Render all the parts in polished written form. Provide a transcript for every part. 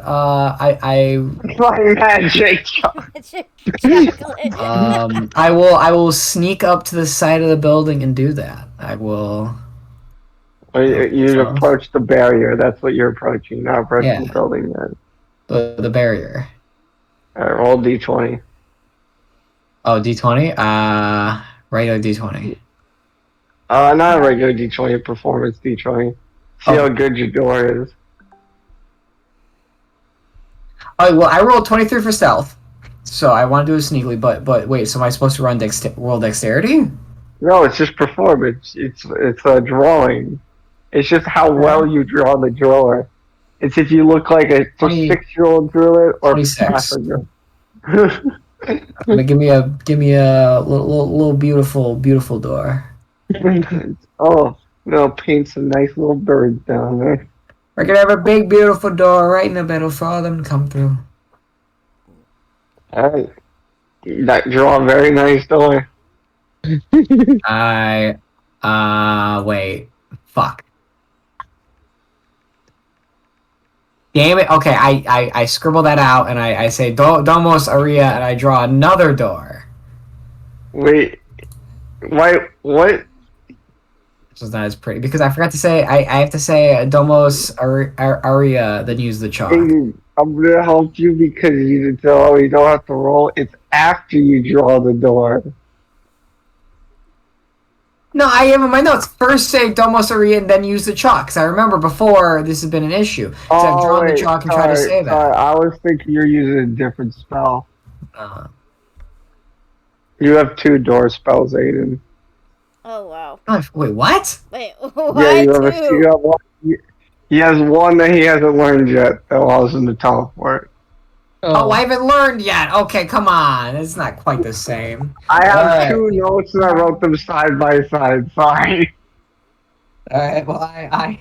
My magic Magic chocolate. I will sneak up to the side of the building and do that. I will. You approach the barrier. That's what you're approaching. Not approaching Yeah. the building yet. The barrier. Alright, roll d20. Oh, D20. Regular D20. Not a regular d20, performance d20. See how good your door is. Oh well, I rolled 23 for stealth, so I want to do it sneakily. But wait, so am I supposed to roll dexterity? No, it's just performance. It's a drawing. It's just how well you draw the drawer. It's if you look like a 6-year-old drew it or 26. a Give me a little beautiful door. Oh, no, paint some nice little birds down there. We're gonna have a big beautiful door right in the middle for all them to come through. Alright. That draw a very nice door. Wait. Fuck. Damn it. Okay, I scribble that out and I say Domos Aria and I draw another door. Wait. Why? What? Which is not as pretty because I forgot to say I have to say Domos Aria then use the chalk. I'm gonna help you because you don't have to roll. It's after you draw the door. No, I have in my notes. First say Domos Aria and then use the chalk. Because I remember before this has been an issue. So I've drawn the chalk and tried to say that. I was thinking you're using a different spell. You have 2 door spells, Aiden. Oh wow. Oh, wait, what? Wait, what? Yeah, you have one. He has one that he hasn't learned yet that allows him to teleport. Oh, I haven't learned yet. Okay, come on. It's not quite the same. I have 2 notes and I wrote them side by side. Sorry. Alright, well, I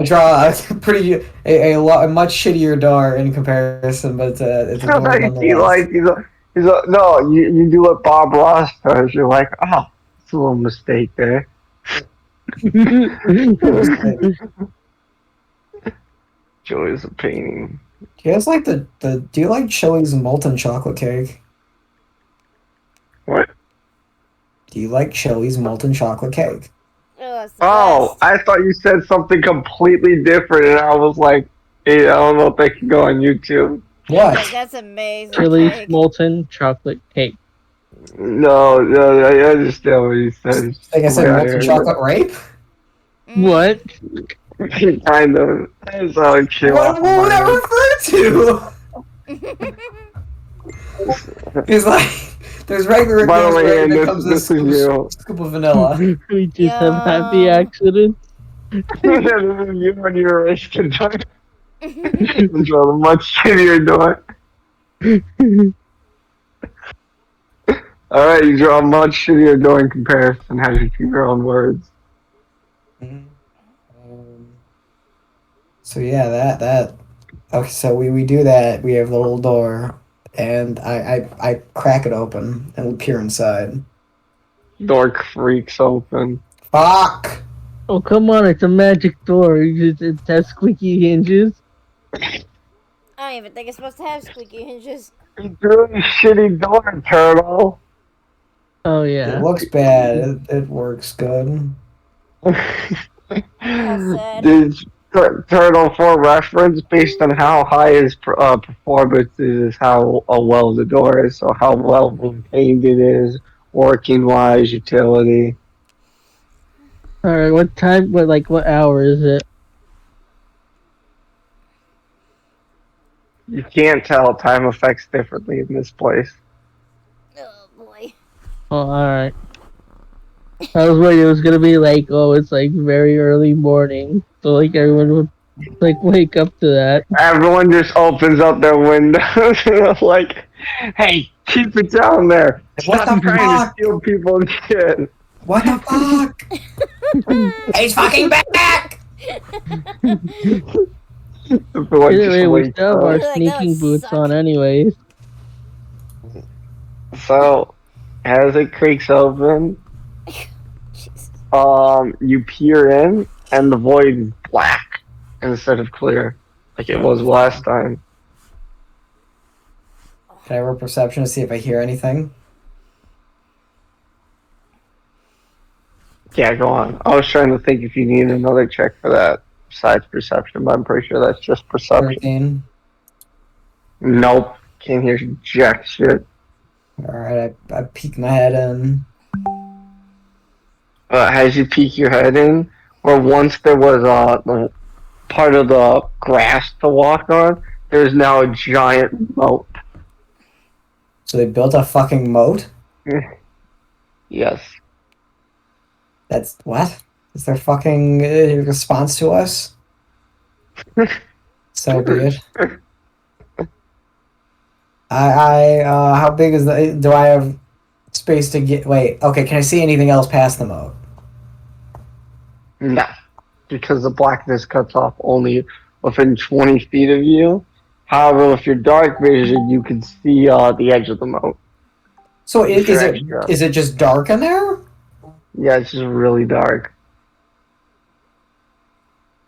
draw a much shittier door in comparison, but it's a door nonetheless. No, you do what Bob Ross does. You're like, oh, it's a little mistake there. Joy's a painting. Do you guys like do you like Chili's molten chocolate cake? What? Do you like Chili's molten chocolate cake? Oh, I thought you said something completely different, and I was like, hey, I don't know if they can go on YouTube. What? Like, that's amazing. Chili's molten chocolate cake. No, I understand what you said. Like I said, molten chocolate rape? What? Kind of. That's how it came What would that refer to? It's like there's regular By the way, where Ian, it comes this a is you. scoop of vanilla. We just have happy accidents. You when you were race control. Control a much shittier door. Alright, you draw a much shittier door in comparison. How did you your own words? So yeah, that. Okay, so we do that. We have the little door, and I crack it open and peer inside. Door creaks open. Fuck! Oh, come on, it's a magic door. It has squeaky hinges. I don't even think it's supposed to have squeaky hinges. You drew a shitty door, turtle. Oh, yeah. It looks bad. It works good. This turtle, for reference, based on how high his performance is how well the door is, so how well maintained it is, working wise, utility. Alright, what hour is it? You can't tell. Time affects differently in this place. Oh boy. Oh, alright. I was worried it was gonna be like, oh, it's like very early morning. So like everyone would like wake up to that. Everyone just opens up their windows and like, hey, keep it down there. Stop trying to steal people's shit. What the fuck? He's fucking back! Anyway, we still have our sneaking boots on anyways. So, as it creaks open, you peer in, and the void is black instead of clear, like it was last time. Can I roll perception to see if I hear anything? Yeah, go on. I was trying to think if you need another check for that besides perception, but I'm pretty sure that's just perception. 13. Nope. Can't hear jack shit. Alright, I peek my head in. As you peek your head in, where once there was the part of the grass to walk on, there's now a giant moat. So they built a fucking moat? Yes. That's what? Is there fucking response to us? So be it. How big is the? Do I have space to get? Wait, okay. Can I see anything else past the moat? No. Because the blackness cuts off only within 20 feet of you. However, with your dark vision, you can see the edge of the moat. So is Sure, it extra. is it just dark in there? Yeah, it's just really dark.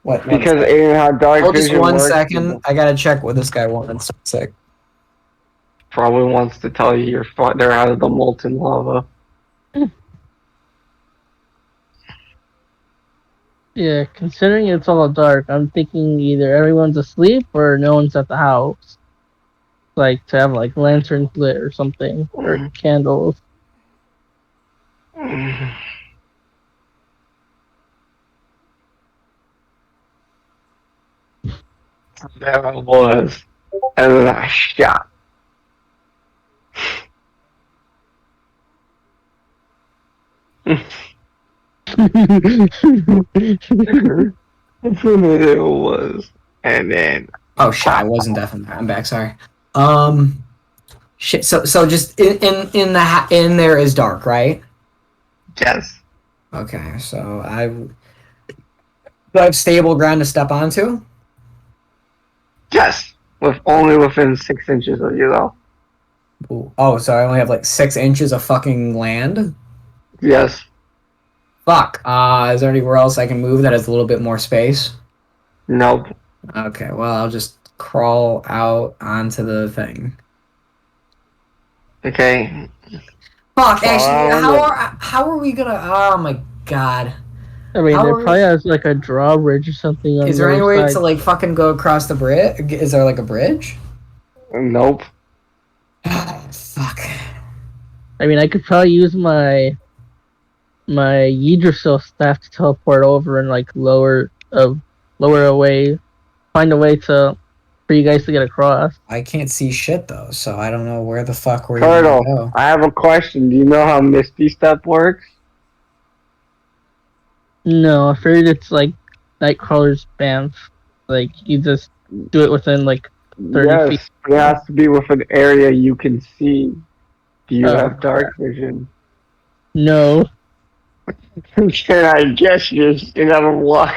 What? Because Aiden, how dark Oh, just vision one works, second. I gotta check what this guy wants. Sick. probably wants to tell you they're out of the molten lava. Yeah, considering it's all dark, I'm thinking either everyone's asleep or no one's at the house. Like to have like lanterns lit or something or candles. There I was. And then I shot. It was. And then Oh shit! I wasn't deaf in there. I'm back. Sorry. Shit. So just in there is dark, right? yes. Okay. So do I have stable ground to step onto? Yes. Only within 6 inches of you though. Ooh. Oh, so I only have like 6 inches of fucking land. Yes. Fuck. Is there anywhere else I can move that has a little bit more space? Nope. Okay. Well, I'll just crawl out onto the thing. Okay. Fuck. Actually, Well, how are we gonna? Oh my god. I mean, How there are we- probably has like a drawbridge or something on Is the there any other way side. to like fucking go across the bridge? Is there like a bridge? Nope. Fuck. I mean, I could probably use my Yggdrasil staff to teleport over and like lower away, find a way for you guys to get across. I can't see shit though, so I don't know where the fuck we're Turtle, gonna go. I have a question. Do you know how Misty Step works? No, I figured it's like Nightcrawler's bamf. Like you just do it within like 30 feet. Yes. It has to be with an area you can see. Do you Oh, have dark vision? No, Can I guess you should have a luck?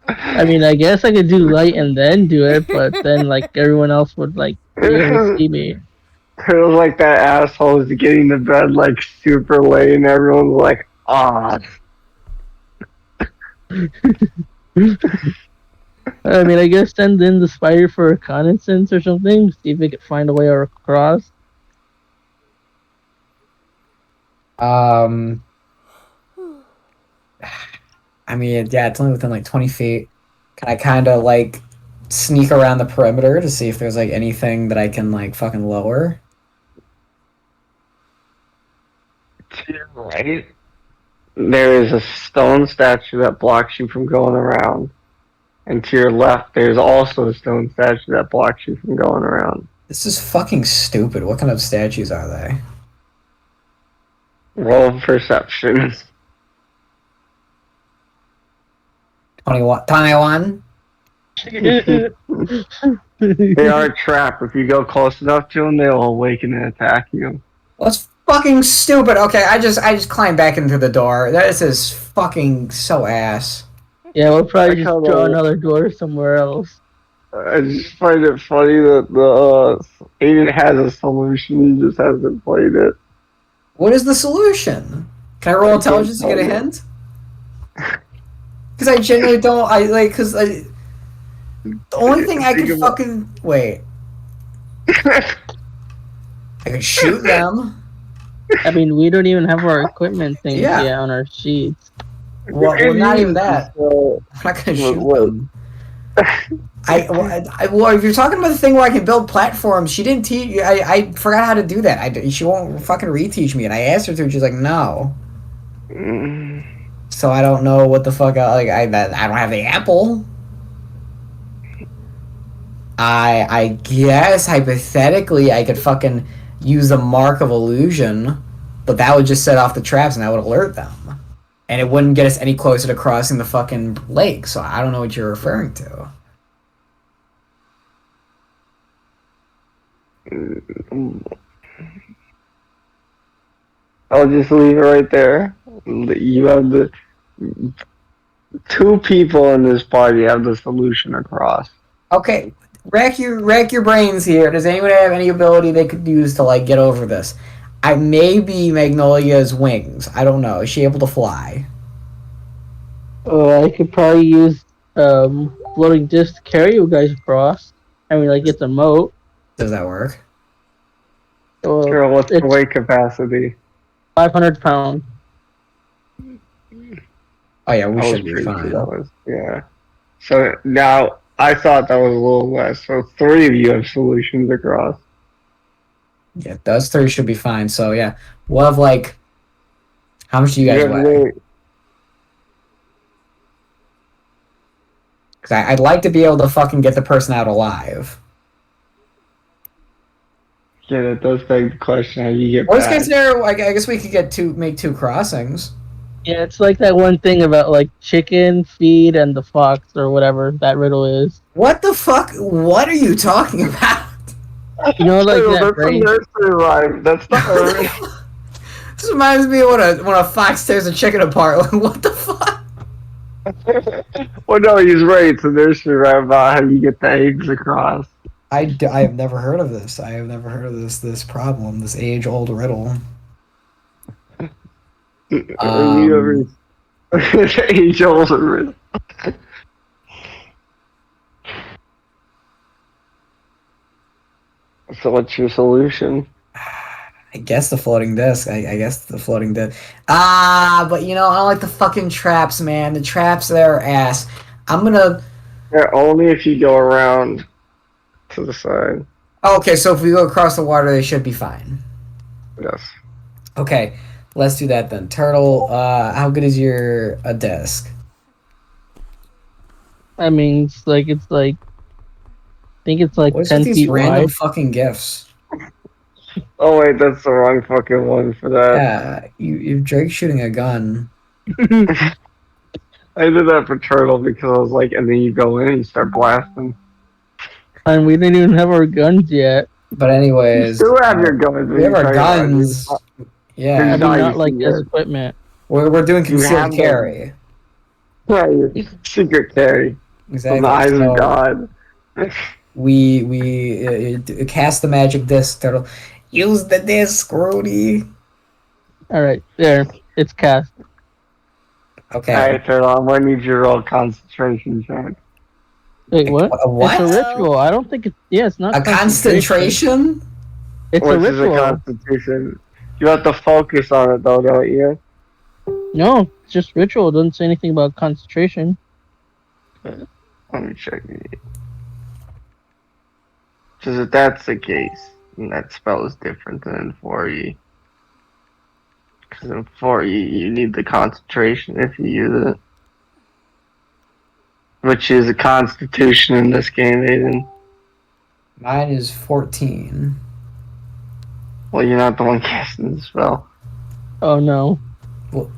I mean I guess I could do light and then do it, but then like everyone else would like be able to see me. It was like that asshole is getting to bed like super late and everyone's like, ah. I mean, I guess send in the spider for reconnaissance or something. See if we could find a way across. I mean, yeah, it's only within like 20 feet. Can I kind of like sneak around the perimeter to see if there's like anything that I can like fucking lower? To your right, there is a stone statue that blocks you from going around. And to your left, there's also a stone statue that blocks you from going around. This is fucking stupid. What kind of statues are they? Roll perception. 21. 21? They are a trap. If you go close enough to them, they'll awaken and attack you. Well, it's fucking stupid. Okay, I just climbed back into the door. This is fucking so ass. Yeah, we'll probably I just kinda- draw another door somewhere else. I just find it funny that the Aiden has a solution. He just hasn't played it. What is the solution? Can I roll intelligence to get a hint? Because I genuinely don't. The only thing I could fucking wait. I could shoot them. I mean, we don't even have our equipment things Yeah. yet on our sheets. Well, not even that. So, I'm not gonna shoot what? them. Well, if you're talking about the thing where I can build platforms, she didn't teach. I forgot how to do that. She won't fucking reteach me, and I asked her to, and she's like, no. So I don't know what the fuck. I don't have the apple. I guess hypothetically I could fucking use the mark of illusion, but that would just set off the traps, and that would alert them, and it wouldn't get us any closer to crossing the fucking lake. So I don't know what you're referring to. I'll just leave it right there. You have the 2 people in this party have the solution across. Okay, rack your brains here. Does anyone have any ability they could use to like get over this? I may be Magnolia's wings. I don't know. Is she able to fly? I could probably use floating disc to carry you guys across. I mean, like it's a moat. Does that work? Sure, what's the It's weight capacity? 500 pounds. Oh yeah, we I was should be pretty sure fine. that was, yeah. So now I thought that was a little less. So 3 of you have solutions across. Yeah, those 3 should be fine. So yeah, we'll have like, how much do you guys have weigh? weight. Because I'd like to be able to fucking get the person out alive. Yeah, that does beg the question how you get Worst back. case scenario, I guess we could make 2 crossings. Yeah, it's like that one thing about like chicken feed and the fox or whatever that riddle is. What the fuck? What are you talking about? You know, like that That's brain. a nursery rhyme. That's not a This reminds me of when a fox tears a chicken apart. Like, what the fuck? Well, no, he's right. It's a nursery rhyme about how you get the eggs across. I have never heard of this. I have never heard of this problem, this age-old riddle. Age old riddle. So what's your solution? I guess the floating disc. I guess the floating disc. But you know, I don't like the fucking traps, man. The traps, they're ass. I'm gonna... Yeah, only if you go around to the side. Okay, so if we go across the water, they should be fine. Yes. Okay, let's do that then. Turtle, how good is your desk? I mean, I think it's like What's 10 with these feet random wide. fucking gifts? Oh wait, that's the wrong fucking one for that. Yeah, you Drake shooting a gun. I did that for Turtle because I was like, and then you go in and you start blasting. And we didn't even have our guns yet. But You anyways, still have your guns. we have our guns. I Yeah, There's mean, not not like using as it. equipment. we're doing You have concealed them. carry. Yeah, your secret carry Exactly. from the eyes So of God. we cast the magic disc, Turtle. Use the disc, Rudy. All right, there, it's cast. Okay. Alright, Turtle, I'm gonna need you to roll a concentration check. Wait, what? A what? It's a ritual. I don't think it's. Yeah, it's not A concentration? It's Which a is a ritual. constitution. You have to focus on it though, don't you? No, it's just ritual. It doesn't say anything about concentration. Let me check. Because if that's the case, then that spell is different than in 4E. Because in 4E, you need the concentration if you use it. Which is a constitution in this game, Aiden. Mine is 14. Well, you're not the one casting the spell. Oh no. Did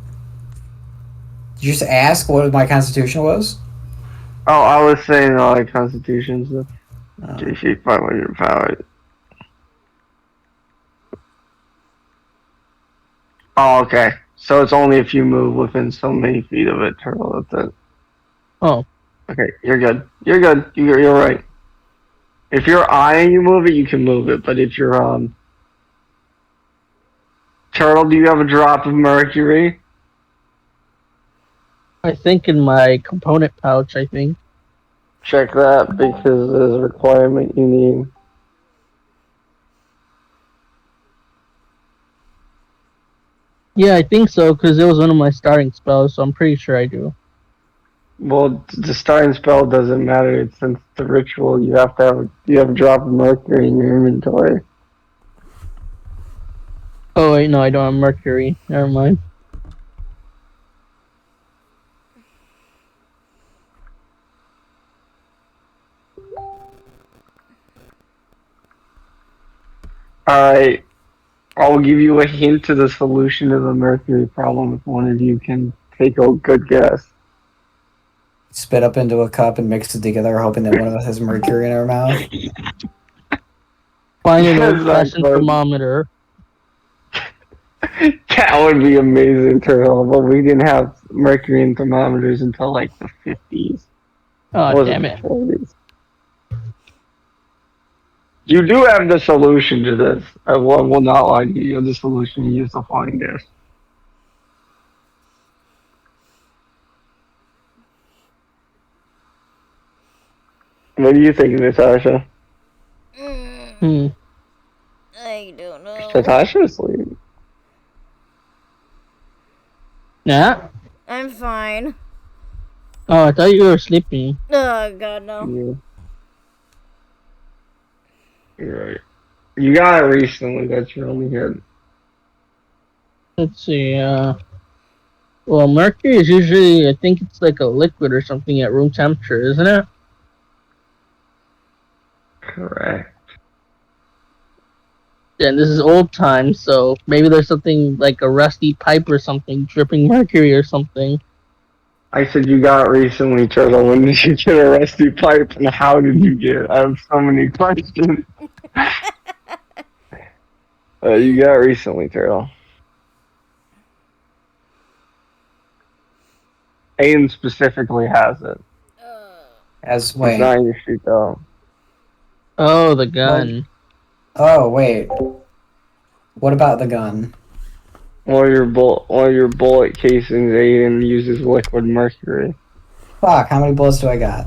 you just ask what my constitution was? Oh, I was saying all like constitutions. Oh. JC 500 power. Oh, okay. So it's only if you move within so many feet of it, Turtle. That's it. Oh, Okay, you're good. You're good. You're right. If you're eyeing you move it, you can move it. But if you're Turtle, do you have a drop of mercury? I think in my component pouch. I think. Check that because there's a requirement you need. Yeah, I think so, because it was one of my starting spells, so I'm pretty sure I do. Well, the starting spell doesn't matter since the ritual. You have a drop of mercury in your inventory. Oh wait, no, I don't have Mercury. Never mind. All right, I'll give you a hint to the solution to the mercury problem if one of you can take a good guess. Spit up into a cup and mix it together, hoping that one of us has mercury in our mouth. Find an Yes, old-fashioned thermometer. that would be amazing, Turtle. But we didn't have mercury in thermometers until like the 50s. Oh, Was damn it it. the 40s? You do have the solution to this. I will not lie to you. You have the solution. You use the flying dish. What do you think, Natasha? Mm, I don't know. Natasha's asleep. Yeah? I'm fine. Oh, I thought you were sleeping. Oh god, no. Yeah. You're right. You got it recently. That's your only hint. Let's see, well, mercury is usually, I think it's like a liquid or something at room temperature, isn't it? Correct. And this is old times, so maybe there's something like a rusty pipe or something dripping mercury or something. I said you got it recently, Turtle. When did you get a rusty pipe, and how did you get it? I have so many questions. You got it recently, Turtle. Aiden specifically has it. As It's wait. not in your sheet though. Oh, the gun. Oh wait. What about the gun? One of your bullet casings, Aiden uses liquid mercury. Fuck, how many bullets do I got?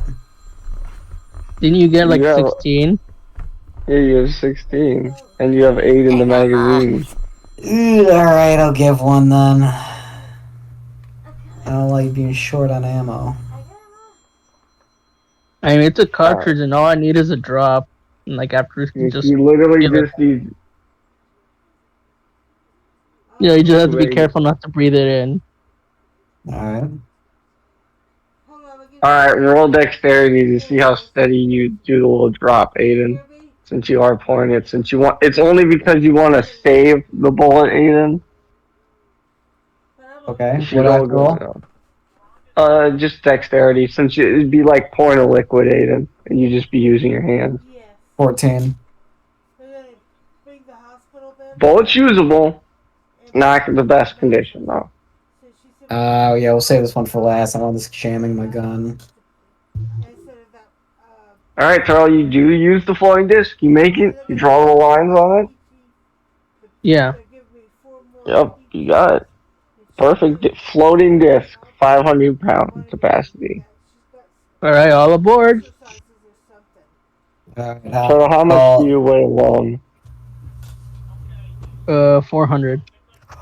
Didn't you get like You have- 16? Yeah, you have 16, and you have 8 in the magazine. Alright, I'll give one then. I don't like being short on ammo. I mean, it's a cartridge, and all I need is a drop. And like after you just, You literally give it. just need. You just have to be Wait. careful not to breathe it in. Alright. Alright, roll dexterity to see how steady you do the little drop, Aiden. Since you are pouring it, since you want, it's only because you want to save the bullet, Aiden. Okay. You What should do I have all to roll? go down. Just dexterity, since it'd be like pouring a liquid, Aiden, and you'd just be using your hands. 14. Bullet's usable, not the best condition though. Yeah, we'll save this one for last. I don't want this jamming my gun. Alright, Charlie, you do use the floating disc. You make it, you draw the lines on it. Yeah. Yep, you got it. Perfect floating disc, 500-pound capacity. All right, all aboard. Alright, So how much do you weigh alone? 400.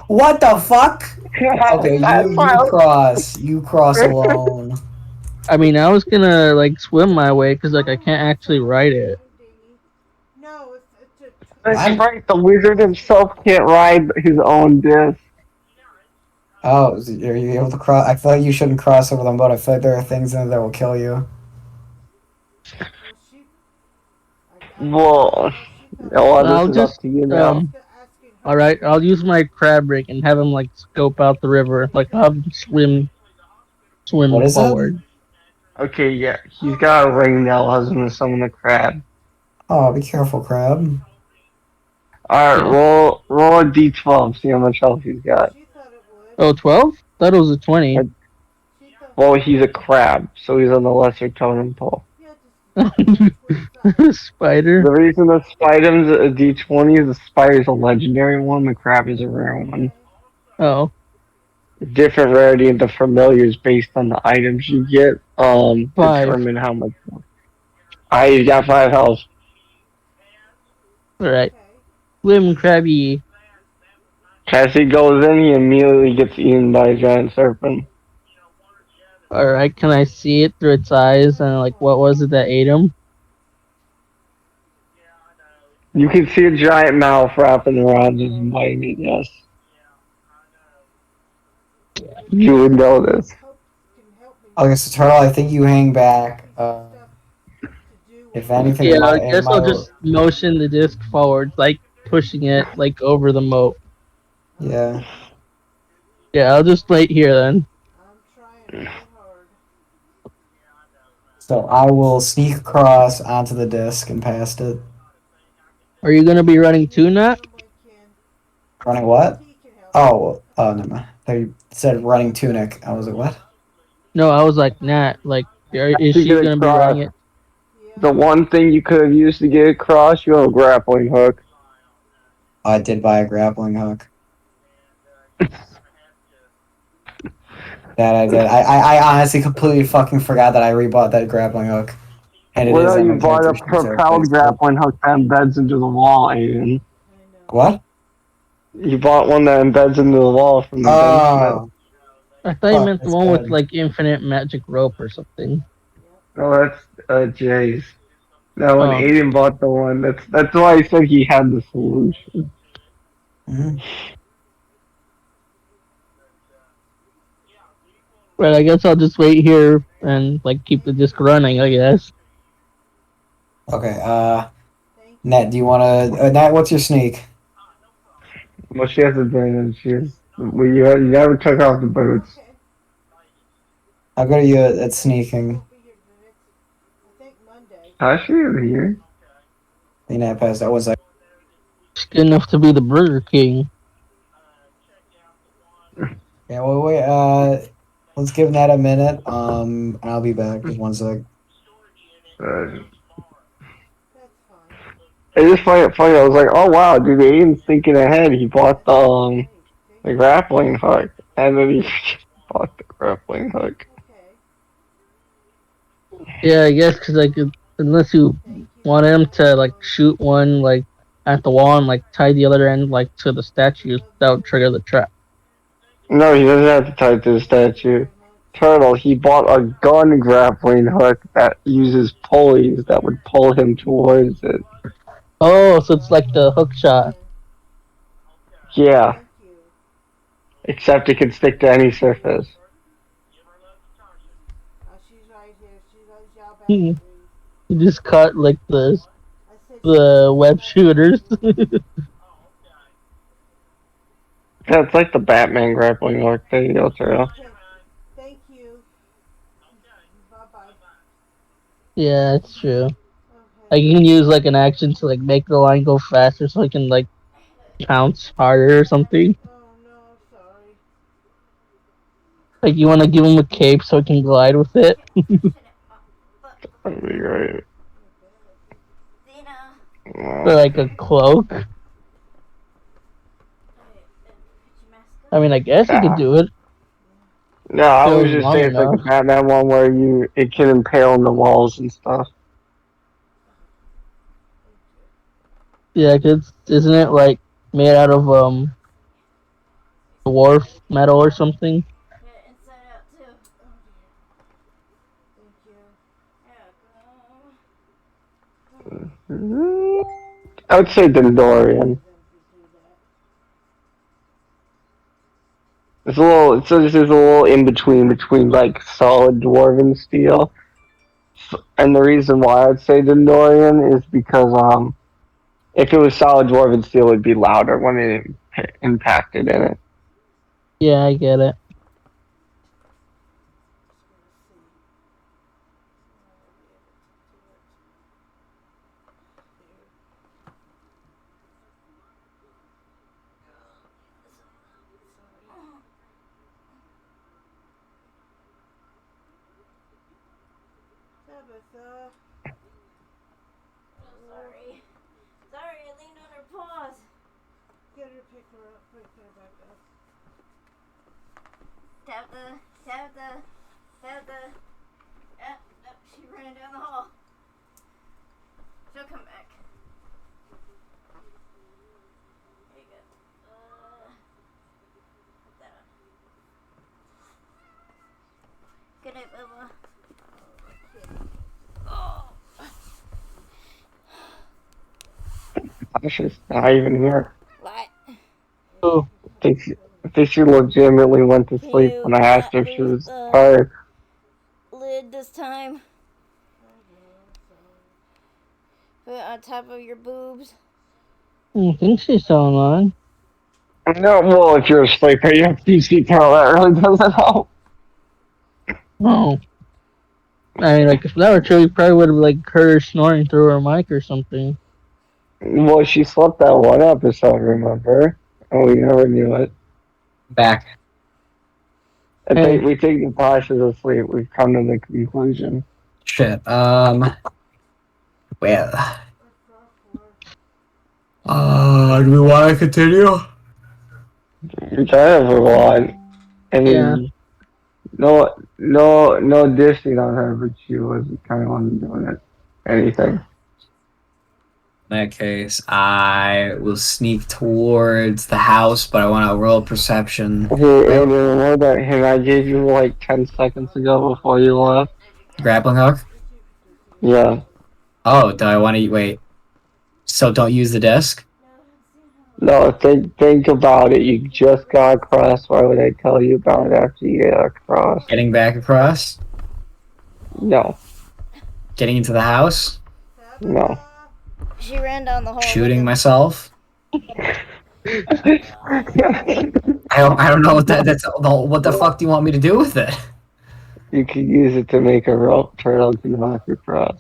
What the fuck? Okay, That's you cross alone. I mean, I was gonna like swim my way because like I can't actually ride it. That's right, the wizard himself can't ride his own disc. Oh, are you able to cross? I feel like you shouldn't cross over them, but I feel like there are things in it that will kill you. Well, I'll this is just up to you now. All right, I'll use my crab rig and have him like scope out the river, like I'll have him swim What is forward. Okay, yeah, he's got a ring that allows him to summon a crab. Oh, be careful, crab. Alright, roll a d12, see how much health he's got. Oh, 12? Thought it was a 20. Well, he's a crab, so he's on the lesser totem pole. Spider. The reason the spider's a d20 is the spider's a legendary one, the crab is a rare one. Oh. Different rarity of the familiars based on the items you get, 5. determine how much more. You got 5 health. All right. Swim, crabby. As he goes in, he immediately gets eaten by a giant serpent. Alright, can I see it through its eyes? And like, what was it that ate him? You can see a giant mouth wrapping around his and biting it, yes. You would know this. Okay, so Turtle, I think you hang back. If anything, Yeah, I it guess I'll might. just motion the disc forward, like pushing it like over the moat. Yeah. Yeah, I'll just wait here then. So I will sneak across onto the disc and past it. Are you gonna be running tunic? Running what? Oh, never mind. They said running tunic. I was like, what? No, I was like, Nat, like, is To she get gonna be running across, it? the one thing you could have used to get across, you have a grappling hook. I did buy a grappling hook. That I did. I honestly completely fucking forgot that I rebought that grappling hook. And it is Well, on you my bought character a sheet, so propelled basically. grappling hook that embeds into the wall, Aiden. What? You bought one that embeds into the wall from the gunsmith. Oh, I thought you fuck, meant the that's one with good. like infinite magic rope or something. Oh, that's Jay's. No, when Oh, Aiden bought the one, that's why I said he had the solution. Mhm. right. I guess I'll just wait here and like keep the disc running. I guess. Okay, Nat, do you want to... Nat, what's your sneak? Well, she has advantage. You never took off the boots. How good are you at sneaking? How's she over here? The Nat passed. That was like... It's good enough to be the Burger King. Yeah, well, wait, let's give Nat a minute, and I'll be back. Just one sec. Uh, I just find it funny. I was like, oh wow, dude, Aiden's thinking ahead. He bought the grappling hook, and then he bought the grappling hook. Yeah, I guess because like unless you want him to like shoot one like at the wall and like tie the other end like to the statue, that would trigger the trap. No, he doesn't have to tie it to the statue. Turtle, he bought a gun grappling hook that uses pulleys that would pull him towards it. Oh, so it's like the hook shot. Yeah, except it can stick to any surface. You just cut like the web shooters. Yeah, it's like the Batman grappling hook. There you go, Turtle. Yeah, it's true. Like you can use like an action to like make the line go faster, so I can like pounce harder or something. Like you want to give him a cape so it can glide with it, That'd be great. or like a cloak. I mean, I guess you could Yeah. do it. No, I If it was was just long saying it's like the enough. Batman one where it can impale on the walls and stuff. Yeah, cause isn't it like made out of dwarf metal or something? I would say Dendorian. It's a little in between like solid dwarven steel. And the reason why I'd say Dendorian is because if it was solid dwarven steel, it'd be louder when it impacted in it. Yeah, I get it. Sorry, I leaned on her paws. Tap the. Yep, she ran down the hall. She'll come back. There you go. Tasha's not even here. What? Oh, I think she legitimately went to Can sleep you when I asked not her if she lose was the tired. lid this time? Put it on top of your boobs. I think she's still online. No, well, if you're asleep, you have PC tell that really doesn't help. No. I mean, like, if that were true, we probably would have, like, heard her snoring through her mic or something. Well, she slept that one episode, remember? And we never knew it. Back. I Hey. think we think Natasha's asleep. We've come to the conclusion. Shit. Well. Do we want to continue? You kind of want. I mean, Yeah. no dissing on her, but she was kind of on doing it. Anything. In that case, I will sneak towards the house, but I want to roll perception. Hey, and you know that hint I gave you like 10 seconds ago before you left? Grappling hook? Yeah. Oh, do I want to wait? So don't use the disc? No, think about it. You just got across. Why would I tell you about it after you get across? Getting back across? No, Getting into the house? no. She ran down the hall. Shooting with myself? I don't know what that's what the fuck do you want me to do with it? You could use it to make a rope turtle to knock across.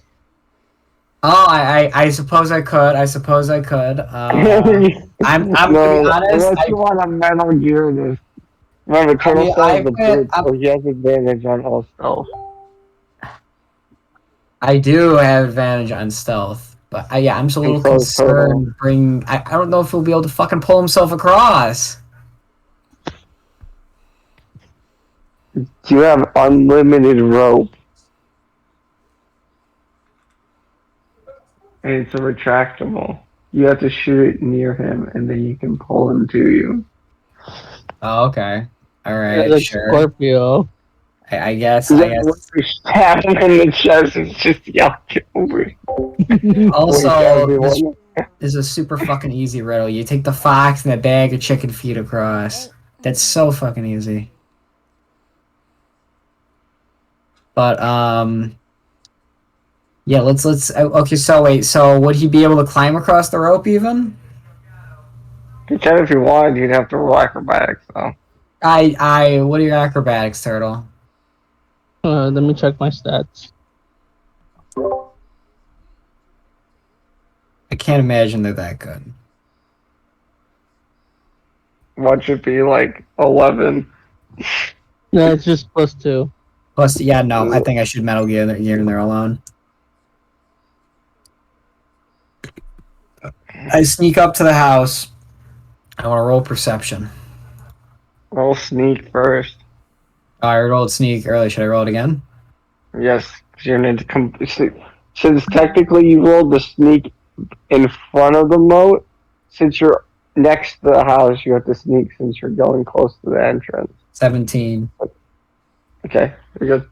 Oh, I suppose I could. I suppose I could. I'm to be No, honest. unless you want a Metal Gear this. Remember, I Turtle mean, still has the boot, so he has advantage on all stealth. I do have advantage on stealth, but yeah, I'm just a And little so is Turtle. concerned. I don't know if he'll be able to fucking pull himself across. You have unlimited rope. And it's a retractable. You have to shoot it near him, and then you can pull him to you. Oh, okay. All right, Like sure. Scorpio. I guess. You stab him in the chest and just yell over. Also, this is a super fucking easy riddle. You take the fox and a bag of chicken feet across. That's so fucking easy. But yeah. Let's. Okay. So wait. So would he be able to climb across the rope even? You can if you wanted. You'd have to roll acrobatics though. What are your acrobatics, Turtle? Let me check my stats. I can't imagine they're that good. What should be like 11? No, it's just +2. Plus, yeah, no, I think I should Metal Gear in there alone. I sneak up to the house. I want to roll perception. Roll sneak first. Oh, I rolled sneak earlier. Should I roll it again? Yes, you're gonna come. Since technically you rolled the sneak in front of the moat, since you're next to the house, you have to sneak since you're going close to the entrance. 17. Okay, you're good.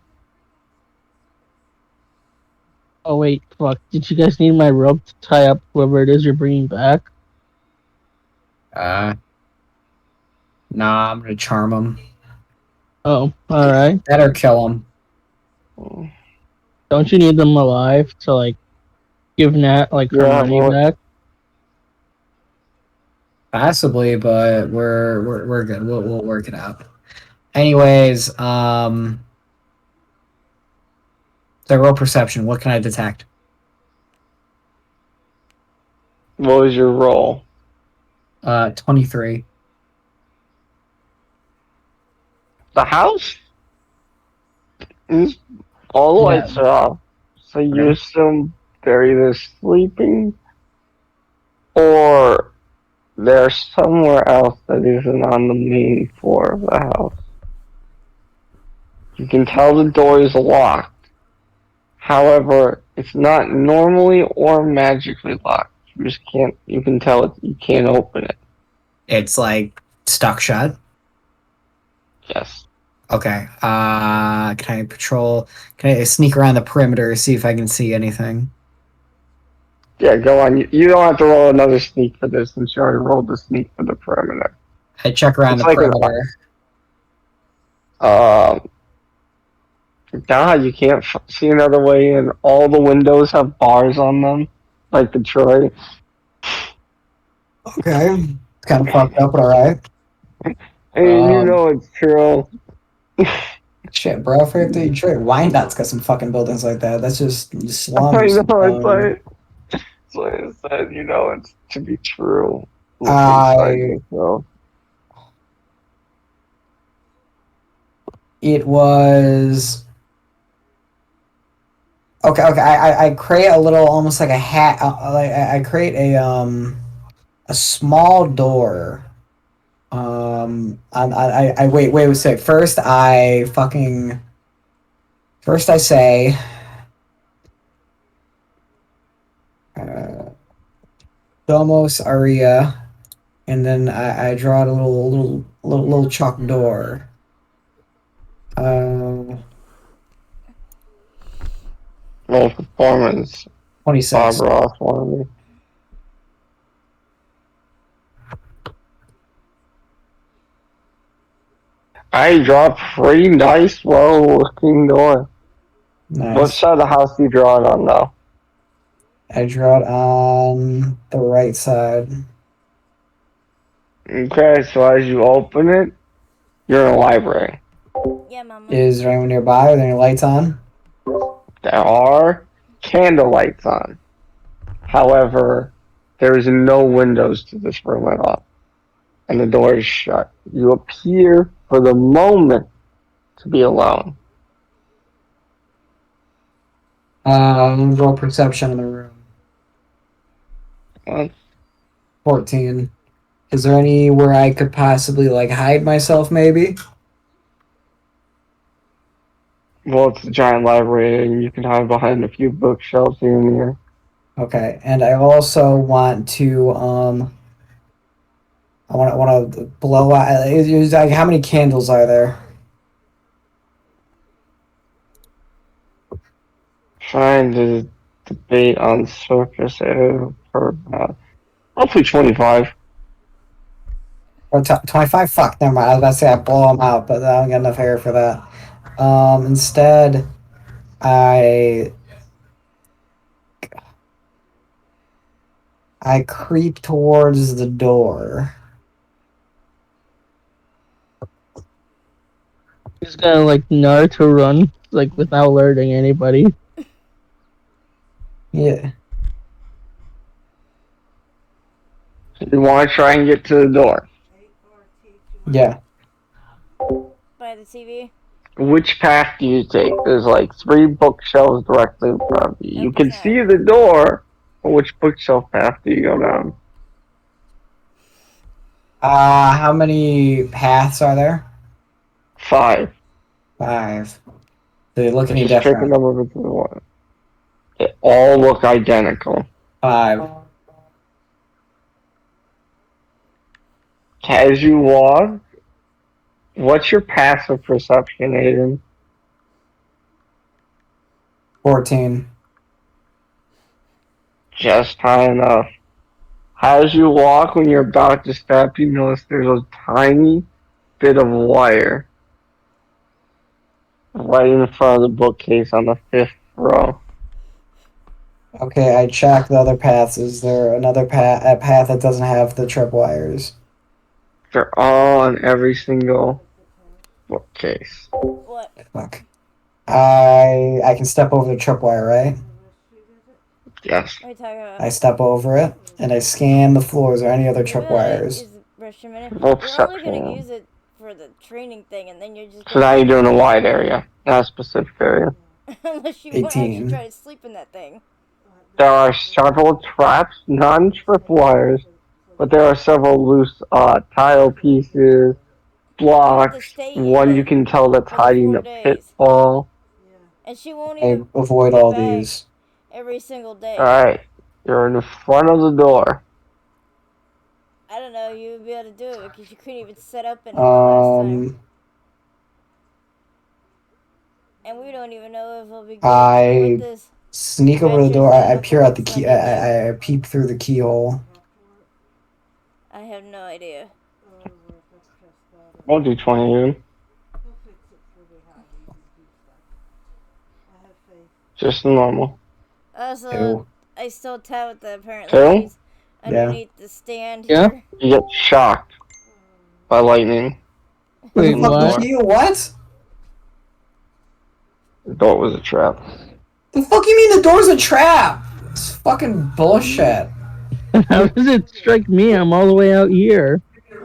Oh, wait, fuck. Did you guys need my rope to tie up whoever it is you're bringing back? Nah, I'm gonna charm him. Oh, alright. Better kill him. Don't you need them alive to, like, give Nat, like, her money back? Possibly, but we're good. We'll work it out. Anyways, so roll perception. What can I detect? What was your roll? 23. The house is all the lights are off, so you assume they're either sleeping or they're somewhere else that isn't on the main floor of the house. You can tell the door is locked. However, it's not normally or magically locked. You just can't. You can tell it. You can't open it. It's like stuck shut. Yes. Okay. Can I sneak around the perimeter, see if I can see anything? Yeah, go on. You don't have to roll another sneak for this since you already rolled the sneak for the perimeter. I check around It's the like perimeter. God, you can't see another way in. All the windows have bars on them, like Detroit. Okay. It's kind of fucked up, but alright. And you know it's true. Shit, bro. If we have to Detroit, Wyandott's got some fucking buildings like that. That's just I slums. know, it's like I said, you know it's to be true. Look inside I yourself. it was okay. Okay, I create a little, almost like a hat. Like I create a small door. I wait a sec. First I say, uh, Domos Aria, and then I draw a little chalk door. Performance. 26. Bob Ross wanted me. I dropped pretty nice, well looking door. What Nice. side of the house do you draw it on though? I draw it on the right side. Okay, so as you open it, you're in a library. Yeah, Mama. Is there anyone nearby? Are there any lights on? There are candle lights on. However, there is no windows to this room at all. And the door is shut. You appear for the moment to be alone. Roll perception in the room. Well, 14. Is there anywhere I could possibly like hide myself? Maybe. it's a giant library and you can hide behind a few bookshelves here and there. Okay, and I also want to I want to blow out. Like, how many candles are there? Trying to debate on surface area for about roughly 25. Or 25? Fuck, never mind. I was about to say I blow them out, but I don't get enough hair for that. Instead, I I creep towards the door. He's gonna like Naruto run like without alerting anybody. Yeah. You want to try and get to the door. Yeah. By the TV. Which path do you take? There's like 3 bookshelves directly in front of you. You can Okay. see the door, but which bookshelf path do you go down? How many paths are there? 5. 5. Do they look any Just pick a different? number between 1. They all look identical. 5. As you walk, what's your passive perception, Aiden? 14. Just high enough. As you walk, when you're about to step, you notice there's a tiny bit of wire right in front of the bookcase on the 5th row. Okay, I check the other paths. Is there another a path that doesn't have the tripwires? They're all on every single bookcase. What? Fuck. I can step over the tripwire, right? Yes. What are you talking about? I step over it and I scan the floor. Is there any other You're gonna tripwires? use the restroom in it. Roll You're only gonna perception. use it for the training thing, and then you're just. So now you're doing a wide area, not a specific area. Unless you want to 18. actually try to sleep in that thing. There are several traps, non-tripwires, but there are several loose tile pieces, blocks, stay one even you can tell that's for hiding 4 a days. pitfall. And she won't I even avoid put it all back these. every single day. Alright, you're in the front of the door. I don't know, you would be able to do it because you couldn't even set up in it the last time. And we don't even know if it'll be good I with this. Sneak over the door. I peer out the key. I peep through the keyhole. I have no idea. I'll do 20 dude. Just normal. Also, Ew. I still tap that apparently Two? she's underneath the stand Yeah. here. You get shocked by lightning. Wait, From the Fuck what? door. you? What? The door was a trap. The fuck you mean the door's a trap? It's fucking bullshit. How does it strike me? I'm all the way out here.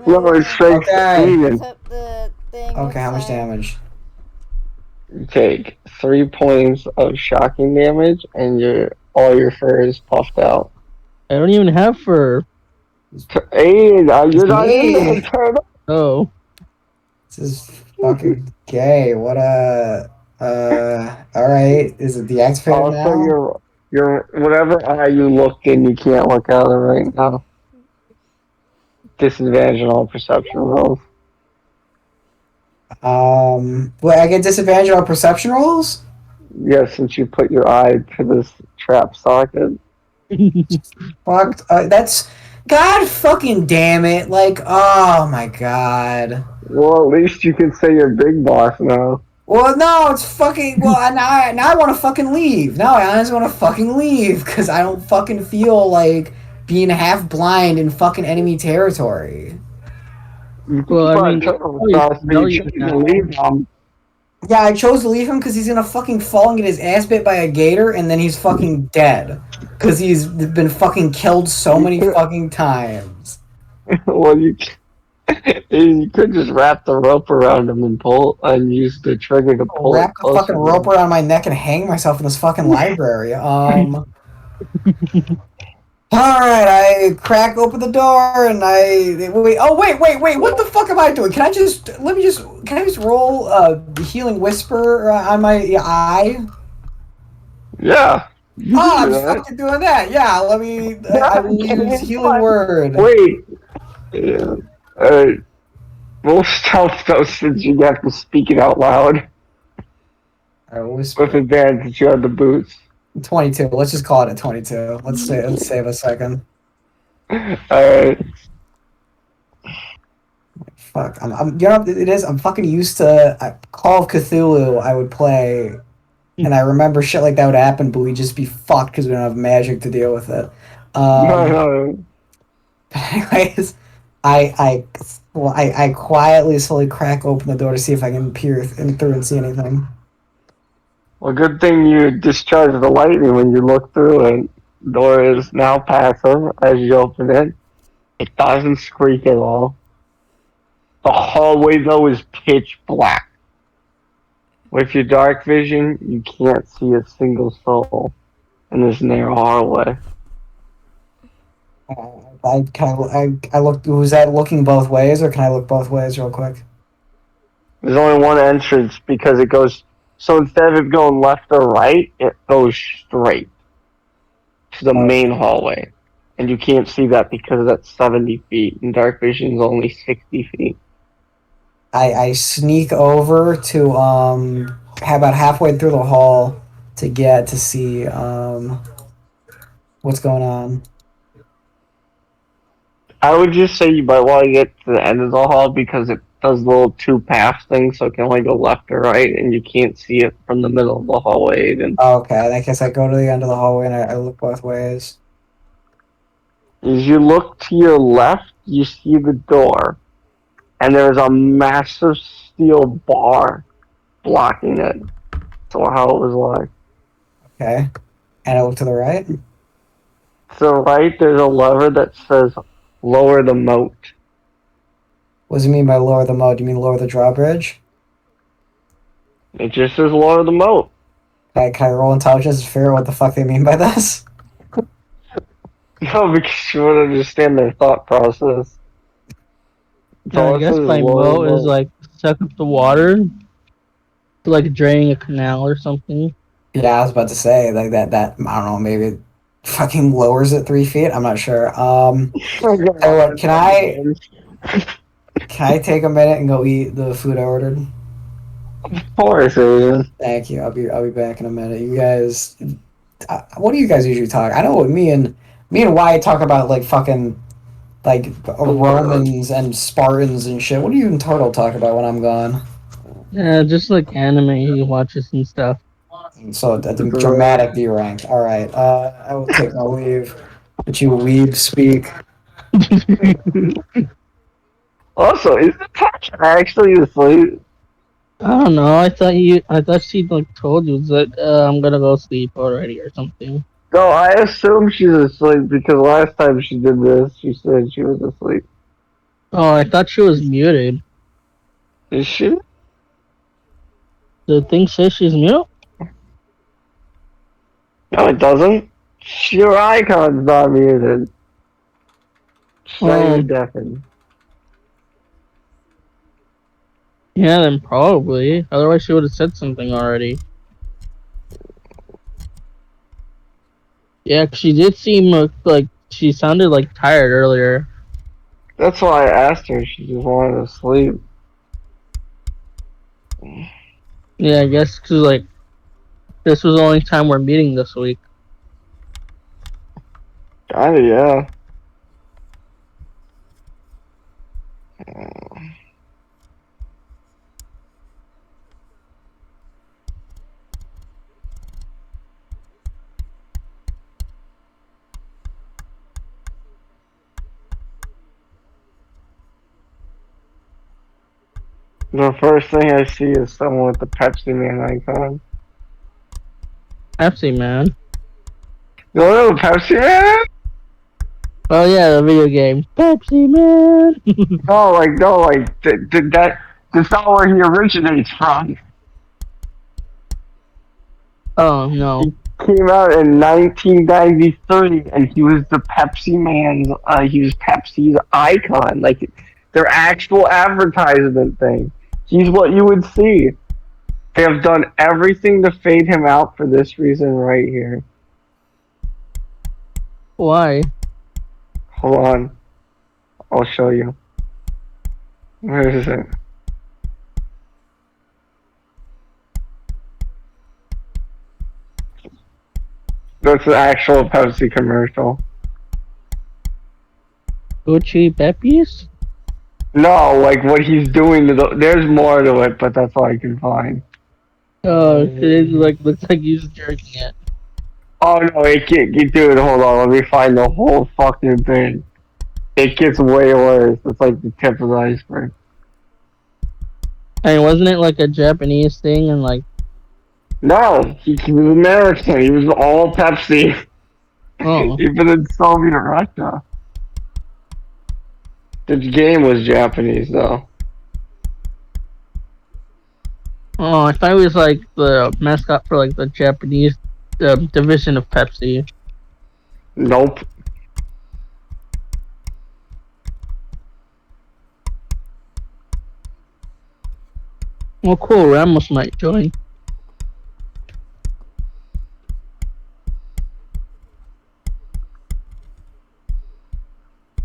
No, it strikes Okay. Steven. Except the thing Okay, how much inside. damage? You take 3 points of shocking damage, and all your fur is puffed out. I don't even have fur. Hey, you're not in me. there, turtle. Oh. This is fucking gay. What a. Alright. Is it deactivated Also, now? your whatever eye you looked in, you can't look out of right now. Disadvantage on all perception rolls. Wait, I get disadvantage on perception rolls? Yeah, since you put your eye to this trap socket. Fucked. That's. God fucking damn it. Like, oh my god. Well, at least you can say you're big boss now. Well, no, it's fucking. Well, now I want to fucking leave. Now I honestly want to fucking leave because I don't fucking feel like being half blind in fucking enemy territory. Well, I mean, Yeah, I chose to leave him because he's gonna fucking fall and get his ass bit by a gator, and then he's fucking dead because he's been fucking killed so many fucking times. Well, you could just wrap the rope around him and pull and use the trigger to pull Wrap it the closer. fucking rope around my neck and hang myself in this fucking library. Alright, I crack open the door and wait. Oh wait! What the fuck am I doing? Can I just roll healing whisper on my eye? Yeah. I'm fucking doing that. Yeah, let me. I will use healing word. Wait. Yeah. Roll stealth though, since you have to speak it out loud. I whisper. With advantage, you have the boots. 22. Let's just call it a 22. Let's save a second. Alright. Fuck. You know it is. I'm fucking used to Call of Cthulhu. I would play, and I remember shit like that would happen, but we'd just be fucked because we don't have magic to deal with it. No. Anyways, I quietly, slowly crack open the door to see if I can peer through and see anything. Well, good thing you discharged the lightning when you look through it. The door is now passive as you open it. It doesn't squeak at all. The hallway, though, is pitch black. With your dark vision, you can't see a single soul in this narrow hallway. I look. Was that looking both ways, or can I look both ways real quick? There's only one entrance because it goes. So instead of it going left or right, it goes straight to the main hallway. And you can't see that because that's 70 feet, and dark vision is only 60 feet. I sneak over to about halfway through the hall to see what's going on. I would just say you might want to get to the end of the hall because it does little 2-path thing, so it can only go left or right, and you can't see it from the middle of the hallway. Okay, I guess I go to the end of the hallway and I look both ways. As you look to your left, you see the door, and there's a massive steel bar blocking it. So how it was like. Okay, and I look to the right. To the right, there's a lever that says lower the moat. What does it mean by lower the moat? Do you mean lower the drawbridge? It just says lower the moat. Can I roll intelligence to figure out what the fuck they mean by this? No, because you wouldn't understand their thought process. I guess my moat is like suck up the water to like draining a canal or something. Yeah, I was about to say like that. I don't know. Maybe it fucking lowers it 3 feet. I'm not sure. What, can I take a minute and go eat the food I ordered? Of course, Aiden. Thank you. I'll be back in a minute. You guys what do you guys usually talk? I know what me and Wyatt talk about like fucking like Romans and Spartans and shit. What do you and Turtle talk about when I'm gone? Yeah, just like anime he watches and stuff. So a dramatic D rank. All right, I will take my leave. But you weeb speak. Also, is the patch actually asleep? I don't know. I thought she like told you that I'm gonna go sleep already or something. No, I assume she's asleep because last time she did this, she said she was asleep. Oh, I thought she was muted. Is she? The thing says she's mute. No, it doesn't. Your icon's not muted. It's not even Oh, deafened. yeah, then probably. Otherwise, she would have said something already. Yeah, 'cause she did seem like she sounded like tired earlier. That's why I asked her. She just wanted to sleep. Yeah, I guess 'cause like this was the only time we're meeting this week. Kinda, yeah. The first thing I see is someone with the Pepsi Man icon. Pepsi Man. You don't know who Pepsi Man is? Oh yeah, the video game. Pepsi Man. No, that's not where he originates from. Oh no. He came out in 1993, and he was the Pepsi Man's. He was Pepsi's icon, like their actual advertisement thing. He's what you would see. They have done everything to fade him out for this reason right here. Why? Hold on, I'll show you. Where is it? That's an actual Pepsi commercial. Gucci Peppies? No, like what he's doing to the. There's more to it, but that's all I can find. Oh, it like looks like he's jerking it. Oh no, it can't. Dude, hold on. Let me find the whole fucking thing. It gets way worse. It's like the tip of the iceberg. I mean, wasn't it like a Japanese thing and like No, he was American. He was all Pepsi, oh even in Soviet Russia. The game was Japanese though. oh I thought it was like the mascot for like the Japanese division of Pepsi. Nope. Well, cool. Ramos might join.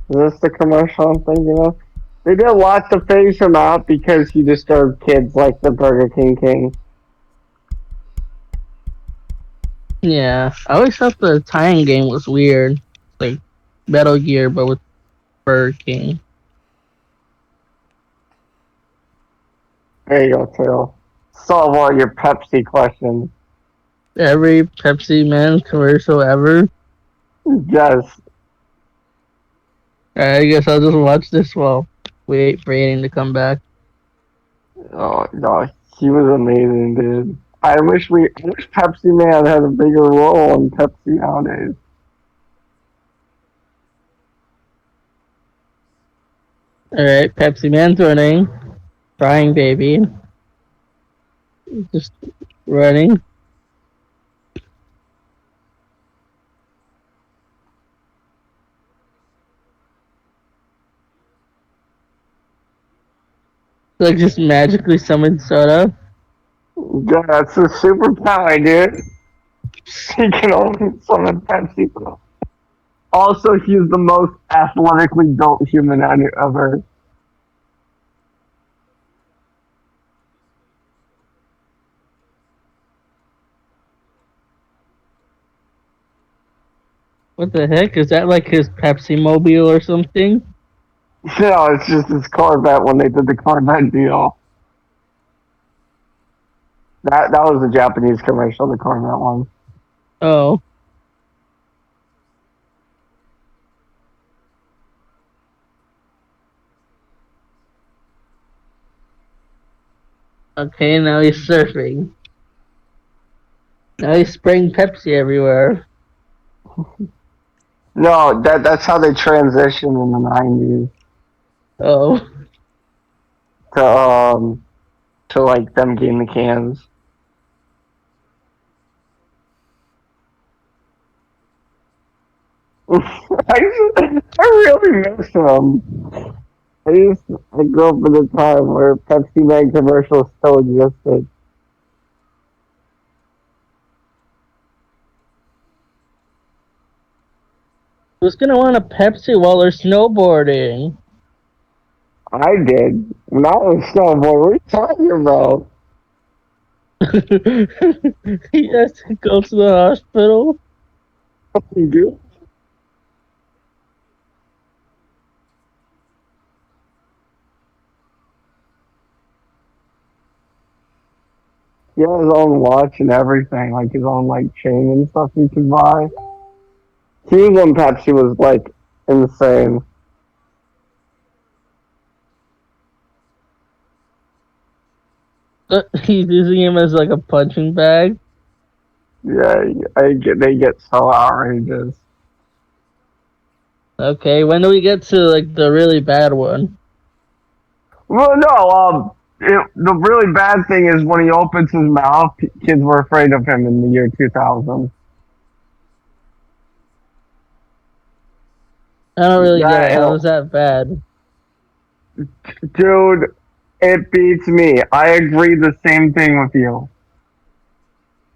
Is this the commercial I'm thinking of? They did a lot to phase him out because he disturbed kids like the Burger King King. Yeah, I always thought the tying game was weird, like Metal Gear, but with Burger King. There you go, Tail. Solve all your Pepsi questions. Every Pepsi Man commercial ever. Yes. I guess I'll just watch this while wait for Aiden to come back. Oh no, he was amazing, dude. I wish Pepsi Man had a bigger role in Pepsi nowadays. Alright, Pepsi Man's running. Crying baby. Just running. Like just magically summoned soda. Yeah, that's a superpower, dude. He can only summon Pepsi. Also, he's the most athletically built human on ever. What the heck? Is that like his Pepsi Mobile or something? No, it's just his Corvette when they did the Corvette deal. That was the Japanese commercial, the Corvette one. Oh. Okay, now he's surfing. Now he's spraying Pepsi everywhere. No, that's how they transitioned in the '90s Oh. to like them getting the cans. I really miss them. I grew up in a time where Pepsi Man commercials still existed. Who's gonna want a Pepsi while they're snowboarding? I did. When I was snowboard, what are you talking about? He has to go to the hospital. Dude. He had his own watch and everything, like his own like chain and stuff you could buy. He was when Pepsi was like insane. He's using him as like a punching bag. Yeah, they get so outrageous. Okay, when do we get to like the really bad one? Well, no, the really bad thing is when he opens his mouth, kids were afraid of him in the year 2000. I don't really get it. That, How is that bad? dude, it beats me. I agree the same thing with you.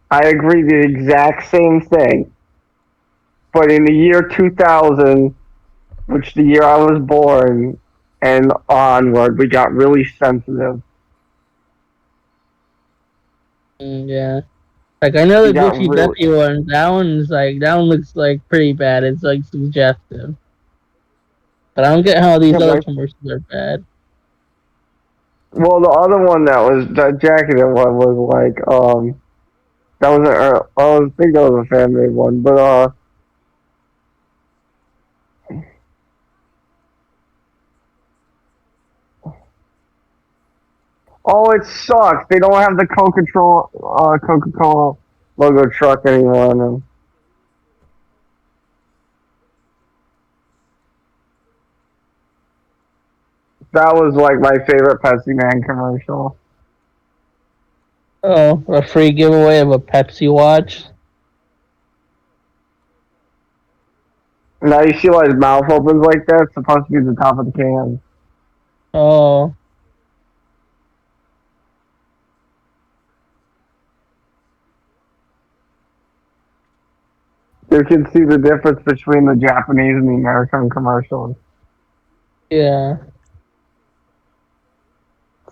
I agree the exact same thing. But in the year 2000, which the year I was born and onward, we got really sensitive. Yeah. Like I know We the got Goofy really. Peppy one. That one looks like pretty bad. It's like suggestive. But I don't get how these Yeah, other but commercials are bad. well, the other one that jacketed one was like that was I think that was a fan made one, but oh, it sucks. They don't have the Coca-Cola logo truck anymore. And that was like my favorite Pepsi Man commercial. Oh, a free giveaway of a Pepsi watch. Now you see why his mouth opens like that. It's supposed to be the top of the can. Oh. You can see the difference between the Japanese and the American commercials. Yeah.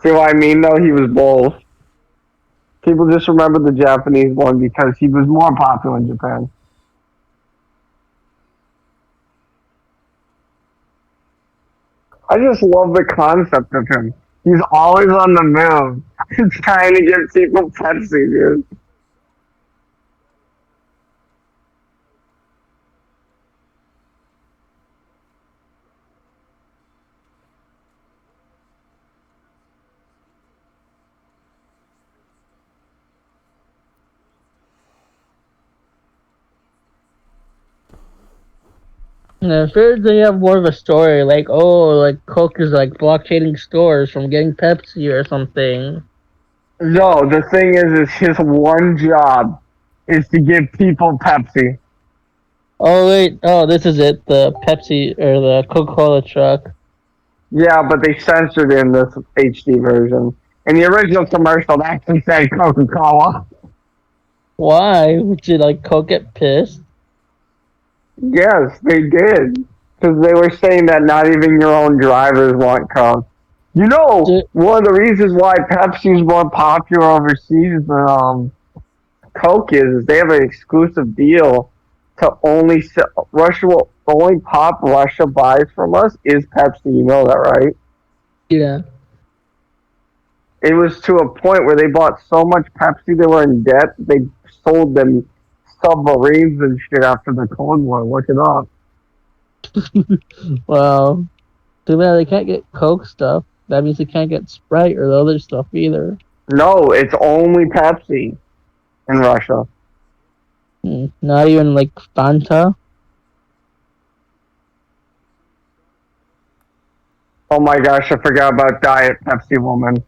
See what I mean? Though he was both. People just remember the Japanese one because he was more popular in Japan. I just love the concept of him. He's always on the move. He's trying to get people Pepsi, dude. Yeah, I figured they have more of a story, like like Coke is like blockading stores from getting Pepsi or something. No, the thing is his one job is to give people Pepsi. Oh wait, this is it, the Pepsi or the Coca-Cola truck. Yeah, but they censored it in this HD version. In the original commercial, it actually said Coca-Cola. Why? Would you like Coke get pissed? Yes, they did. Because they were saying that not even your own drivers want Coke. You know, one of the reasons why Pepsi's more popular overseas than Coke is they have an exclusive deal to only sell, Russia will only pop Russia buys from us is Pepsi. You know that, right? Yeah. It was to a point where they bought so much Pepsi they were in debt. They sold them submarines and shit after the Cold War. Look it up. Wow. Too bad they can't get Coke stuff. That means they can't get Sprite or the other stuff either. No, it's only Pepsi in Russia. Not even like Fanta. Oh my gosh, I forgot about Diet Pepsi Woman.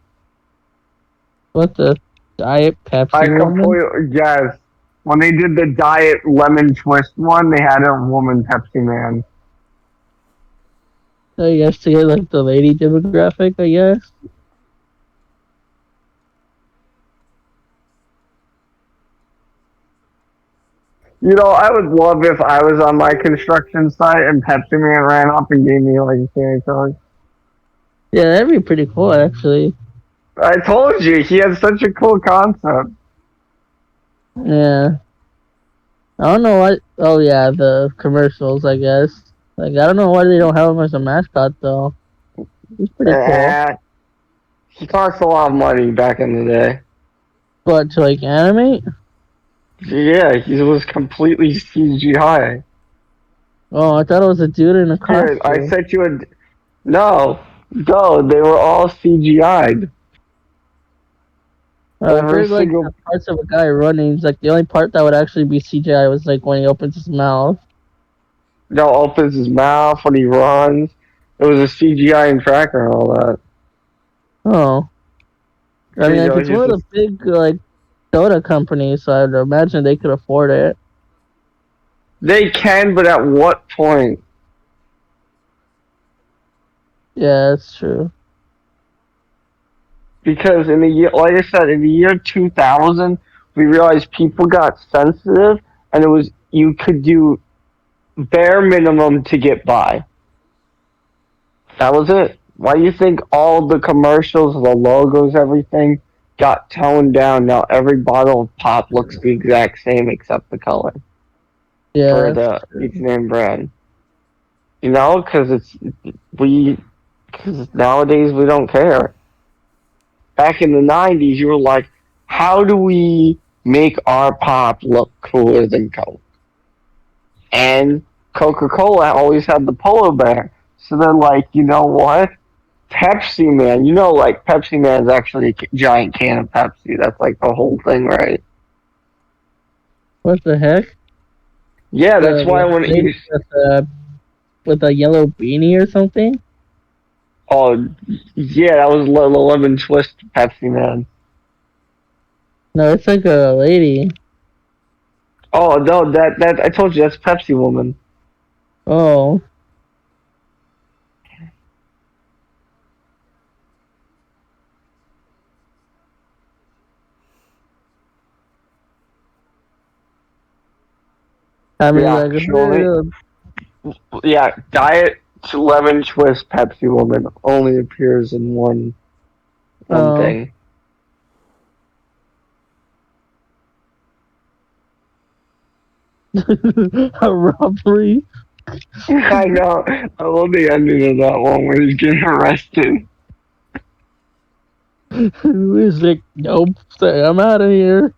What the Diet I Pepsi woman? completely, yes. When they did the Diet Lemon Twist one, they had a woman Pepsi Man. I guess to get like the lady demographic, I guess. You know, I would love if I was on my construction site and Pepsi Man ran up and gave me like a candy cone. Yeah, that'd be pretty cool actually. I told you, he had such a cool concept. Yeah. I don't know what. Oh yeah, the commercials. I guess. Like I don't know why they don't have him as a mascot though. He's pretty cool. He cost a lot of money back in the day. But to like animate? Yeah, he was completely CGI. Oh, I thought it was a dude in a Here, I costume. sent you a. No, they were all CGI'd. I've Every heard like the single. parts of a guy running. It's like the only part that would actually be CGI was like when he opens his mouth. No, opens his mouth when he runs. It was a CGI and tracker and all that. Oh, I You mean, like know, it's he's one of the just. big like soda companies, so I'd imagine they could afford it. They can, but at what point? Yeah, that's true. Because in the year, like I said, in the year 2000, we realized people got sensitive, and it was you could do bare minimum to get by. That was it. Why do you think all the commercials, the logos, everything got toned down? Now every bottle of pop looks the exact same except the color for Yeah, that's the each true. name brand. You know, we because nowadays we don't care. Back in the 90s, you were like, how do we make our pop look cooler than Coke? And Coca-Cola always had the polar bear. So they're like, you know what? Pepsi Man, you know, like Pepsi Man's actually a giant can of Pepsi. That's like the whole thing, right? What the heck? Yeah, that's why The when lady you, with a yellow beanie or something? oh, yeah, that was lemon twist Pepsi Man. No, it's like a lady. Oh no, that I told you that's Pepsi Woman. Oh, I mean, Yeah, like, she only, yeah, Diet Lemon Twist Pepsi Woman only appears in one oh, thing. a robbery. I know. I love the ending of that one where he's getting arrested. He's like, nope, I'm out of here.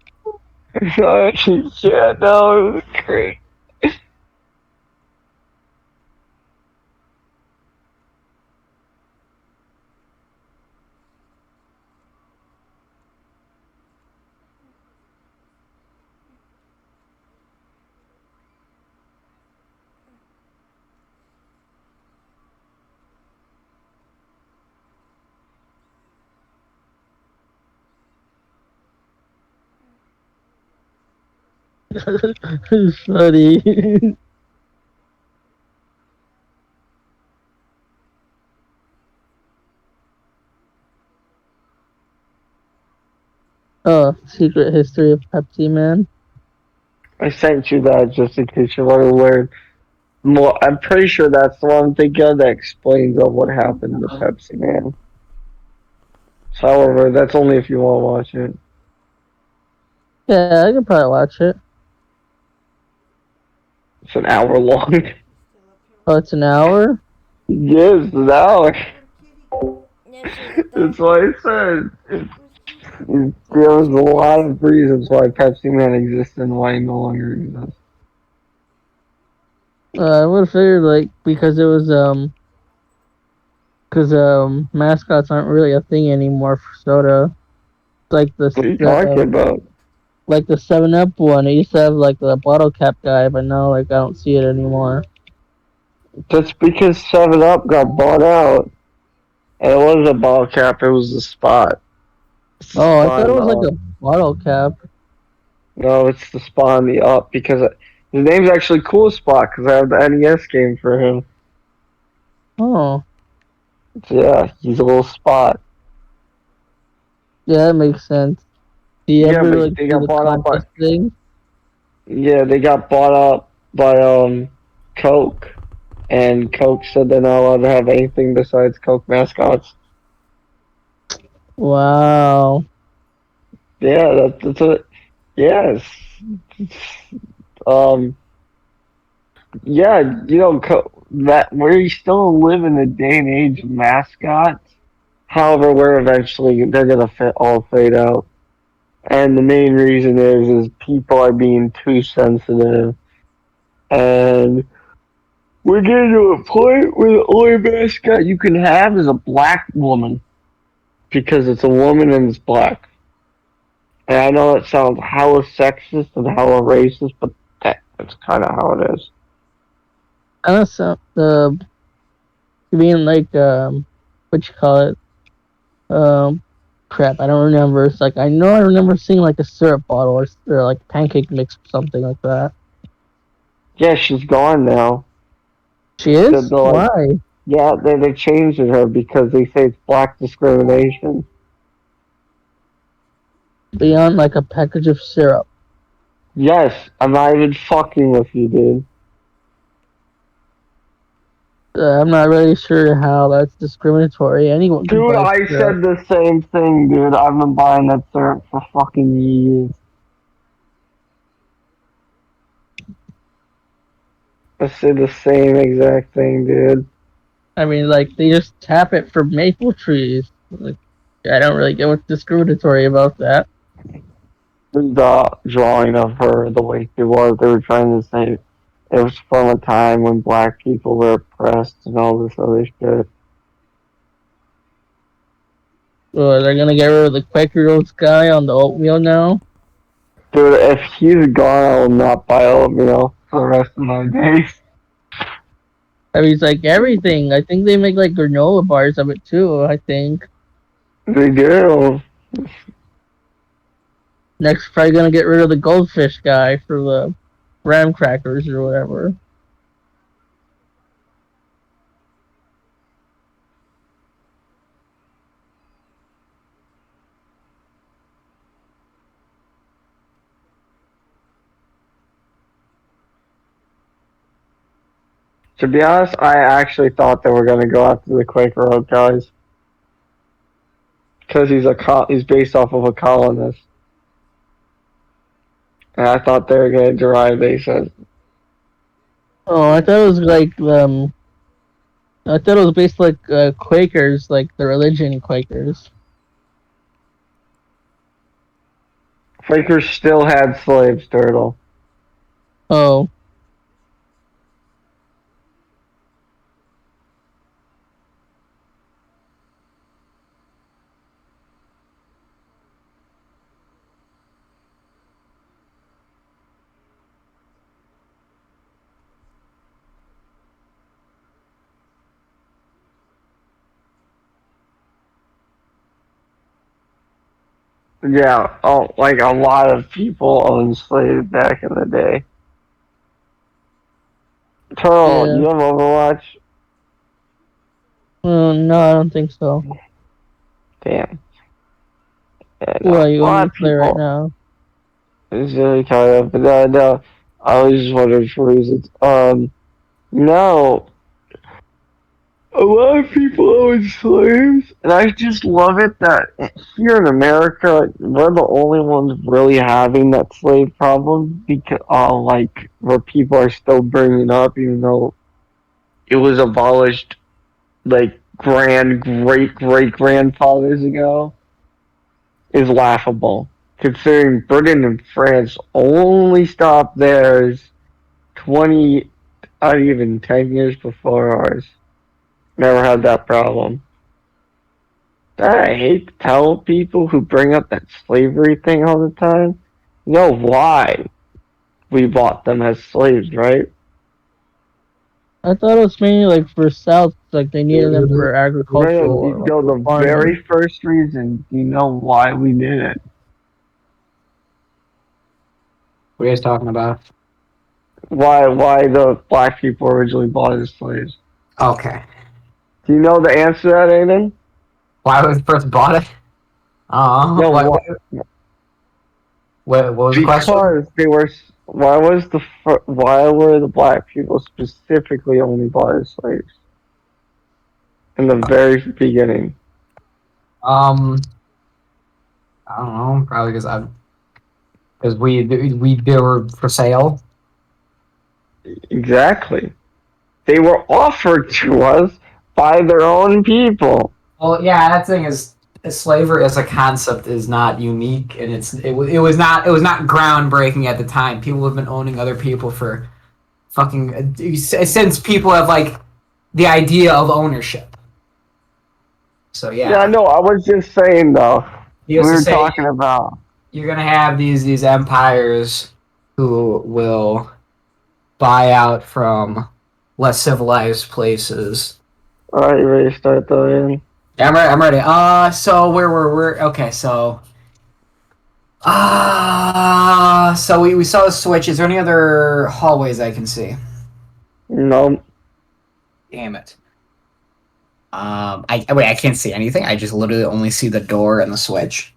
Yeah, no, it was great. Funny. Oh, Secret History of Pepsi Man. I sent you that just in case you want to learn more. I'm pretty sure that's the one I'm thinking of that explains all what happened to Pepsi Man. However, that's only if you want to watch it. Yeah, I could probably watch it. It's an hour long. Oh, it's an hour? Yes, it's an hour. Yeah, she's a That's dog. why I said there was a lot of reasons why Pepsi Man exists and why he no longer exists. I would have figured like because it was because mascots aren't really a thing anymore for soda. Like What are you talking about? like the 7-Up one. It used to have like the bottle cap guy, but now like I don't see it anymore. That's because 7 Up got bought out. And it wasn't a ball cap, it was the spot. It's the Oh, I spot thought it in the was like up. a bottle cap. No, it's the spot on the up because his name's actually Cool Spot because I have the NES game for him. Oh, Yeah, he's a little spot. yeah, that makes sense. Do you Yeah, ever but like they do got the bought out by contest thing? yeah, they got bought up by Coke, and Coke said they're not allowed to have anything besides Coke mascots. Wow. Yeah, that's what. Yes, um, yeah, that we still live in the day and age of mascots. However, we're eventually they're gonna all fade out, and the main reason is people are being too sensitive, and we're getting to a point where the only mascot you can have is a black woman because it's a woman and it's black. And I know that sounds hella sexist and hella racist, but that's kind of how it is. I know some you mean like what you call it? Um, crap, I don't remember. It's like I know I remember seeing like a syrup bottle or like pancake mix or something like that. Yeah, she's gone now. She They're, is? they're like, Why? yeah, they changed her because they say it's black discrimination. Beyond like a package of syrup. Yes, I'm not even fucking with you, dude. I'm not really sure how that's discriminatory. Anyone can Dude, buy I syrup. said the same thing, dude. I've been buying that syrup for fucking years. I said the same exact thing, dude. I mean, like they just tap it from maple trees. Like, I don't really get what's discriminatory about that. The drawing of her, the way she was, they were trying to say it was from a time when black people were oppressed and all this other shit. So they're gonna get rid of the Quaker Oats guy on the oatmeal now. Dude, if he's gone, I will not buy oatmeal for the rest of my days. I mean, it's like everything. I think they make like granola bars of it too. I think They do. next probably gonna get rid of the goldfish guy for the graham crackers or whatever. To be honest, I actually thought they were gonna go after the Quaker Oat guys because he's based off of a colonist, and I thought they were gonna derive. They said Oh, I thought it was like I thought it was based like Quakers, like the religion Quakers. Quakers still had slaves, Turtle. Oh, Yeah, like a lot of people owned slaves back in the day. Turtle, yeah. you have Overwatch? No, I don't think so. Damn. Yeah, Why no. you A want lot me to of play right people. now? It's really kind of, but no. I was just wondering for reasons. No, A lot of people own slaves, and I just love it that here in America, we're the only ones really having that slave problem because, like, where people are still bringing it up, even though it was abolished, like, great grandfathers ago, is laughable. Considering Britain and France only stopped theirs 20, not even 10 years before ours. Never had that problem. I hate to tell people who bring up that slavery thing all the time. You know why we bought them as slaves, right? I thought it was mainly like for South, like they needed them for agricultural Man, or you like know the farming. very first reason. You know why we did it. What are you guys talking about? Why the black people originally bought as slaves. Okay. Do you know the answer to that, Aiden? Why was first bought it? No, What, what? what was the question? Because they were. Why were the black people specifically only bought as slaves in the very beginning? Um, I don't know. Probably because we they were for sale. Exactly. They were offered to us by their own people. Well, yeah, that thing is slavery as a concept is not unique, and it was not groundbreaking at the time. People have been owning other people for fucking since people have like the idea of ownership. So Yeah, yeah, no, I was just saying though. We needless to were say, talking about. you're gonna have these empires who will buy out from less civilized places. All right, you ready to start though, Ian? Yeah, I'm ready. I'm ready. So where we're okay. So we saw the switch. Is there any other hallways I can see? No, Damn it. I wait. I can't see anything. I just literally only see the door and the switch.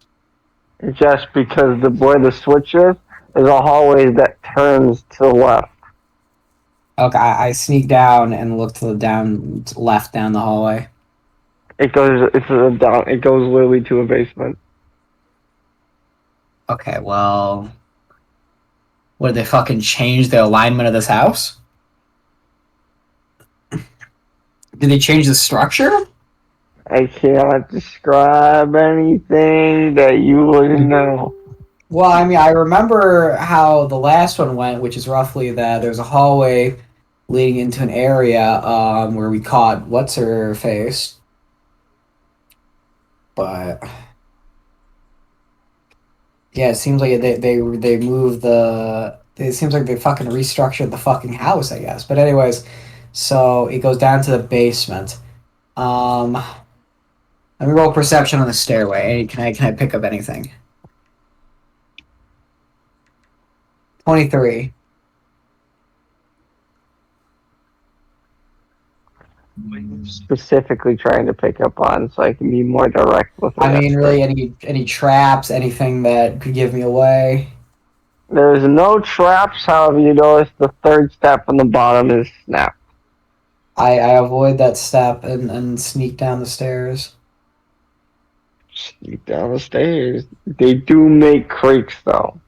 just because the where the switch is a hallway that turns to the left. Okay, I sneak down and look to the left down the hallway. It goes. It's a down. It goes literally to a basement. Okay, well, what did they fucking change the alignment of this house? Did they change the structure? I cannot describe anything that you wouldn't know. Well, I mean, I remember how the last one went, which is roughly that there's a hallway leading into an area where we caught what's her face, but yeah, it seems like they moved the. It seems like they fucking restructured the fucking house, I guess. But anyways, so it goes down to the basement. Let me roll perception on the stairway. Can I pick up anything? 23. Specifically trying to pick up on, so I can be more direct with I it. mean, really, any traps, anything that could give me away? There's no traps. However, you notice the third step on the bottom is snap. I avoid that step and sneak down the stairs. Sneak down the stairs. They do make creaks though.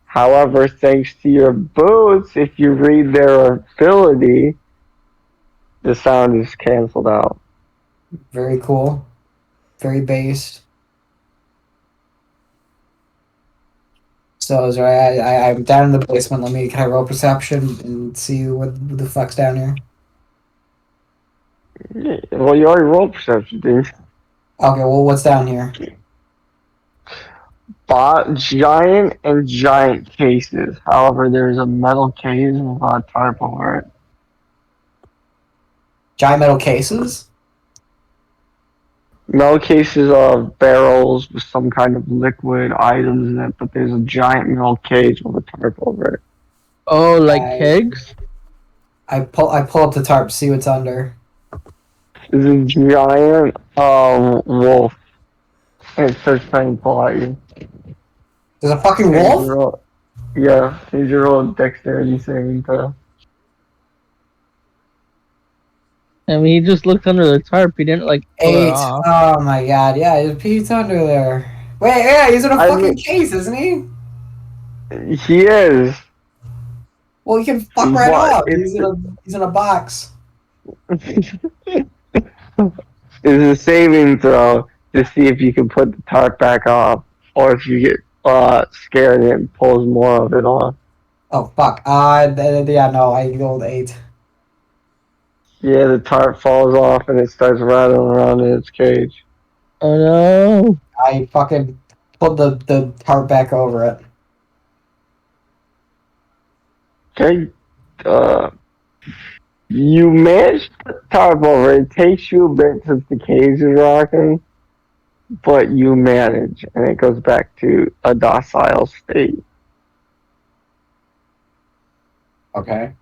However, thanks to your boots, if you read their ability, the sound is canceled out. Very cool. Very based. So is right. I'm down in the basement. Can I roll perception and see what the fuck's down here? Yeah, well, you already rolled perception, didn't you? Okay, well, what's down here? Giant cases. However, there's a metal case with a tarp over it. Giant metal cases? Metal cases of barrels with some kind of liquid items in it, but there's a giant metal cage with a tarp over it. Oh, like kegs? I pull up the tarp, see what's under. There's a giant wolf. And it starts trying to pull at you. There's a fucking wolf? Yeah, here's your old dexterity saving throw. I mean, he just looked under the tarp. He didn't like pull it 8. off. Oh my god, yeah, Pete's under there. Wait, yeah, he's in a I fucking mean, case, isn't he? he is. Well, he can fuck right But off. it's He's in a box. it's a saving throw to see if you can put the tarp back off, or if you get scared and it pulls more of it off. Oh fuck. Yeah, no, I go with 8. Yeah, the tarp falls off and it starts rattling around in its cage. Oh no! I fucking put the tarp back over it. Okay, you managed to put the tarp over it. It takes you a bit since the cage is rocking, but you manage, and it goes back to a docile state. Okay.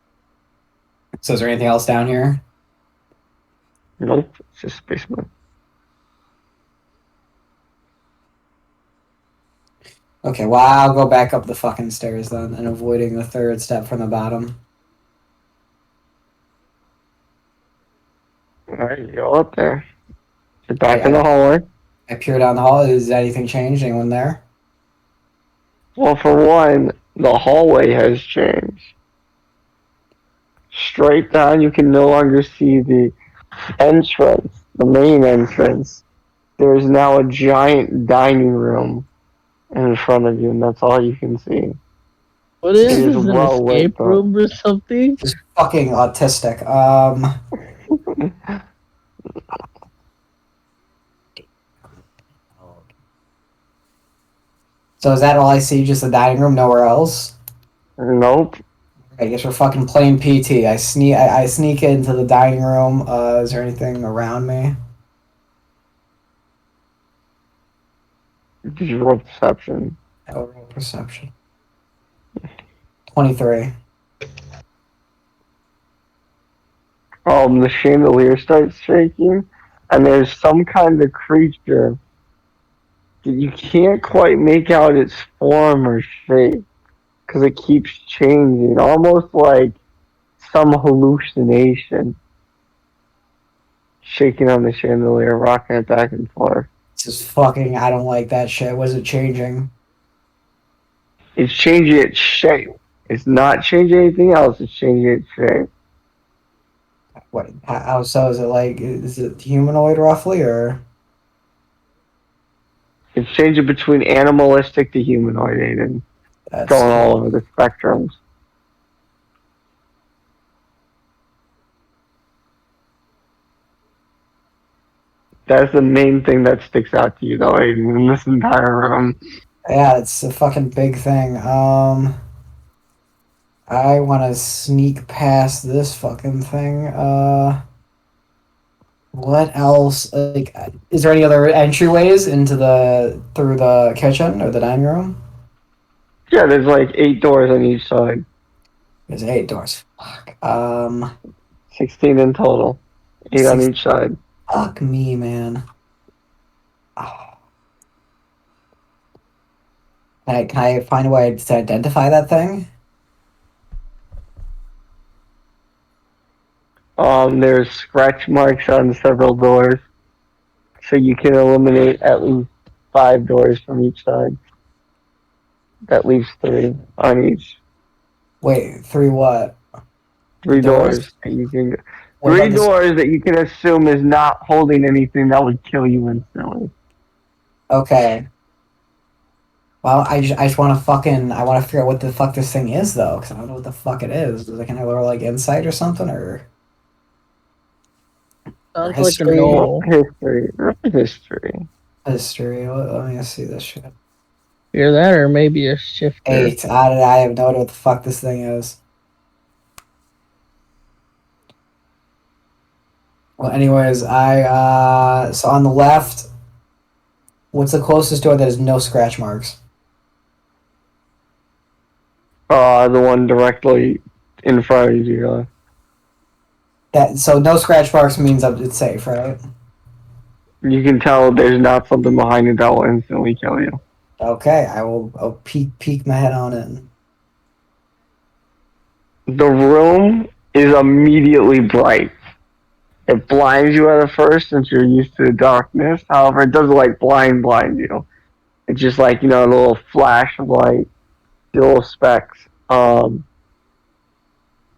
So is there anything else down here? Nope, it's just basement. Okay, well, I'll go back up the fucking stairs then, and avoiding the third step from the bottom. Alright, you go up there. You're back in the hallway. I peer down the hall. Is anything changed? Anyone there? Well, for one, the hallway has changed. Straight down, you can no longer see the entrance, the main entrance. There's now a giant dining room in front of you, and that's all you can see. What is It this? is An well lit, escape though. room or something? Just fucking autistic. So is that all I see? Just the dining room, nowhere else? Nope. I guess we're fucking playing PT. I sneak into the dining room. Is there anything around me? Did you roll perception? Overall perception. 23. The chandelier starts shaking, and there's some kind of creature that you can't quite make out its form or shape because it keeps changing, almost like some hallucination. Shaking on the chandelier, rocking it back and forth. This is fucking. I don't like that shit. Was it changing? It's changing its shape. It's not changing anything else. It's changing its shape. What? How so? Is it like? Is it humanoid roughly, or? It's changing between animalistic to humanoid, and That's going all over the spectrums. That's the main thing that sticks out to you, though, Aiden, in this entire room. Yeah, it's a fucking big thing. I want to sneak past this fucking thing. What else? Like, is there any other entryways through the kitchen or the dining room? Yeah, there's like 8 doors on each side. There's 8 doors. Fuck. 16 in total. 8 on each side. Fuck me, man. Oh. Can I find a way to identify that thing? There's scratch marks on several doors, so you can eliminate at least 5 doors from each side. At least 3 on each. Wait, 3 what? 3 doors. You can. What 3 about this- doors that you can assume is not holding anything that would kill you instantly. Okay. Well, I just want to I want to figure out what the fuck this thing is, though, because I don't know what the fuck it is. Can I roll, like, insight or something, or? Sounds like a History. no. History. History. Let me see this shit. Either that or maybe a shifter. 8. I have no idea what the fuck this thing is. Well, anyways, so on the left, what's the closest door that has no scratch marks? The one directly in front of you. So no scratch marks means it's safe, right? You can tell there's not something behind it that will instantly kill you. Okay, I'll peek my head on in. The room is immediately bright. It blinds you at first since you're used to the darkness. However, it doesn't like blind you. It's just like, a little flash of light, the little specks.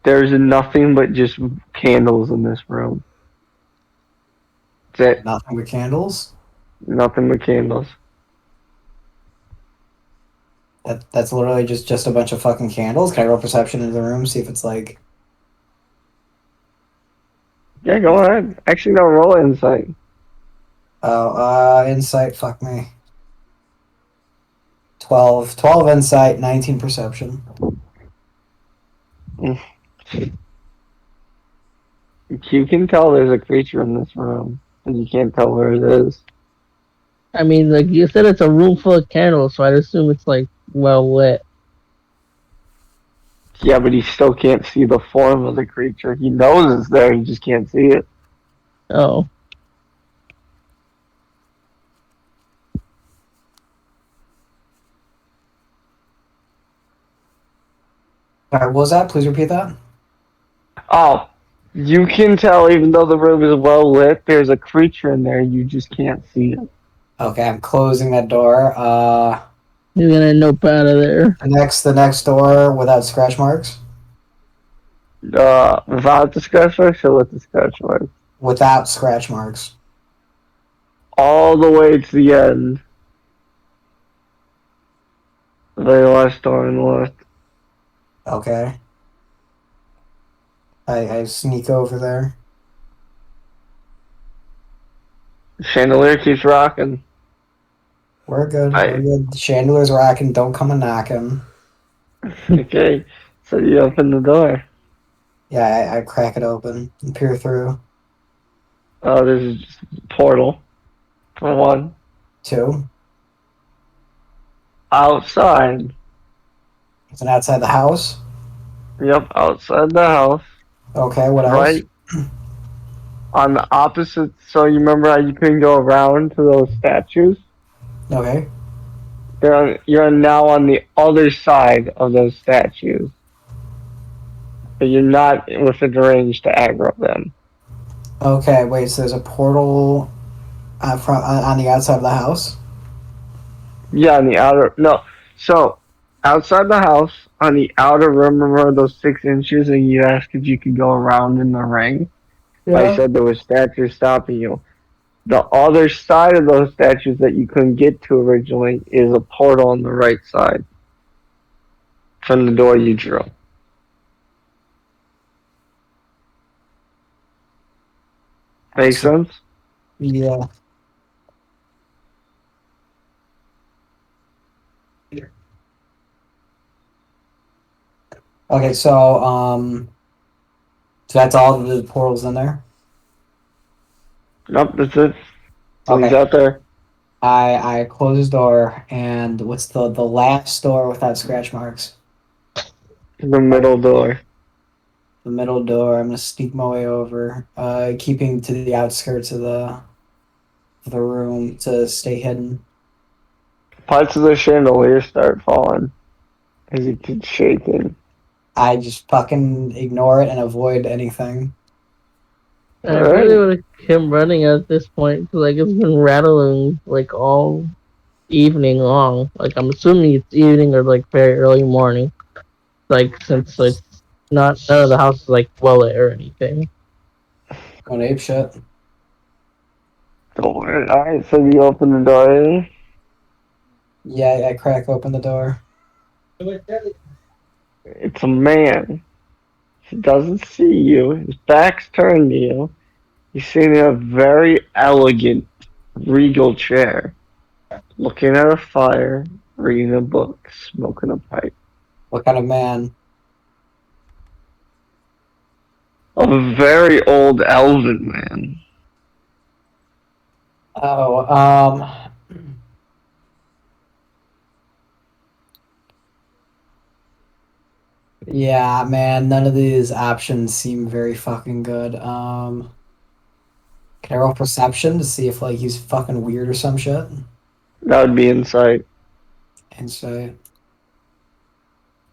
There's nothing but just candles in this room. That's it. Nothing but candles. Nothing but candles. That's literally just a bunch of fucking candles. Can I roll perception into the room, see if it's like... Yeah, go ahead. Actually, no, roll insight. Oh, insight, fuck me. 12 insight, 19 perception. You can tell there's a creature in this room, and you can't tell where it is. I mean, like you said, it's a room full of candles, so I'd assume it's like well lit. Yeah, but he still can't see the form of the creature. He knows it's there, he just can't see it. Oh, Alright, what was that? Please repeat that. Oh, you can tell even though the room is well lit, there's a creature in there, you just can't see it. Okay, I'm closing that door. you're gonna nope out of there. The next door without scratch marks. Without the scratch marks or with the scratch marks? Without scratch marks. All the way to the end. The very last door on the left. Okay. I sneak over there. Chandelier keeps rocking. We're good. We're good. The chandelier's rocking. Don't come a knocking. Okay, so you open the door. Yeah, I crack it open and peer through. Oh, this is just a portal. For one. 2. Outside. It's an outside the house. Yep, outside the house. Okay, what else? Right on the opposite. So you remember how you couldn't go around to those statues? Okay. You're now on the other side of those statues. But you're not within range to aggro them. Okay, wait, so there's a portal on the outside of the house? Yeah, on the outer. No. So, outside the house, on the outer rim, remember those 6 inches, and you asked if you could go around in the ring? I said there was statues stopping you. The other side of those statues that you couldn't get to originally is a portal on the right side from the door you drew. Make sense? Yeah. Okay, so that's all the portals in there? Nope, that's it. So he's Okay. out there. I close his door, and what's the last door without scratch marks? The middle door. The middle door. I'm gonna sneak my way over, keeping to the outskirts of the room to stay hidden. Parts of the chandelier start falling as he keeps shaking. I just fucking ignore it and avoid anything. I really would have him running at this point because like it's been rattling like all evening long. Like I'm assuming it's evening or like very early morning. Like since it's not none of the house is like well lit or anything. Going ape shit. Alright, so you open the door. Yeah, I crack open the door. It's a man. He doesn't see you. His back's turned to you. He's sitting in a very elegant, regal chair, looking at a fire, reading a book, smoking a pipe. What kind of man? A very old elven man. Oh, yeah, man, none of these options seem very fucking good. Can I roll perception to see if like he's fucking weird or some shit? That would be insight. Insight.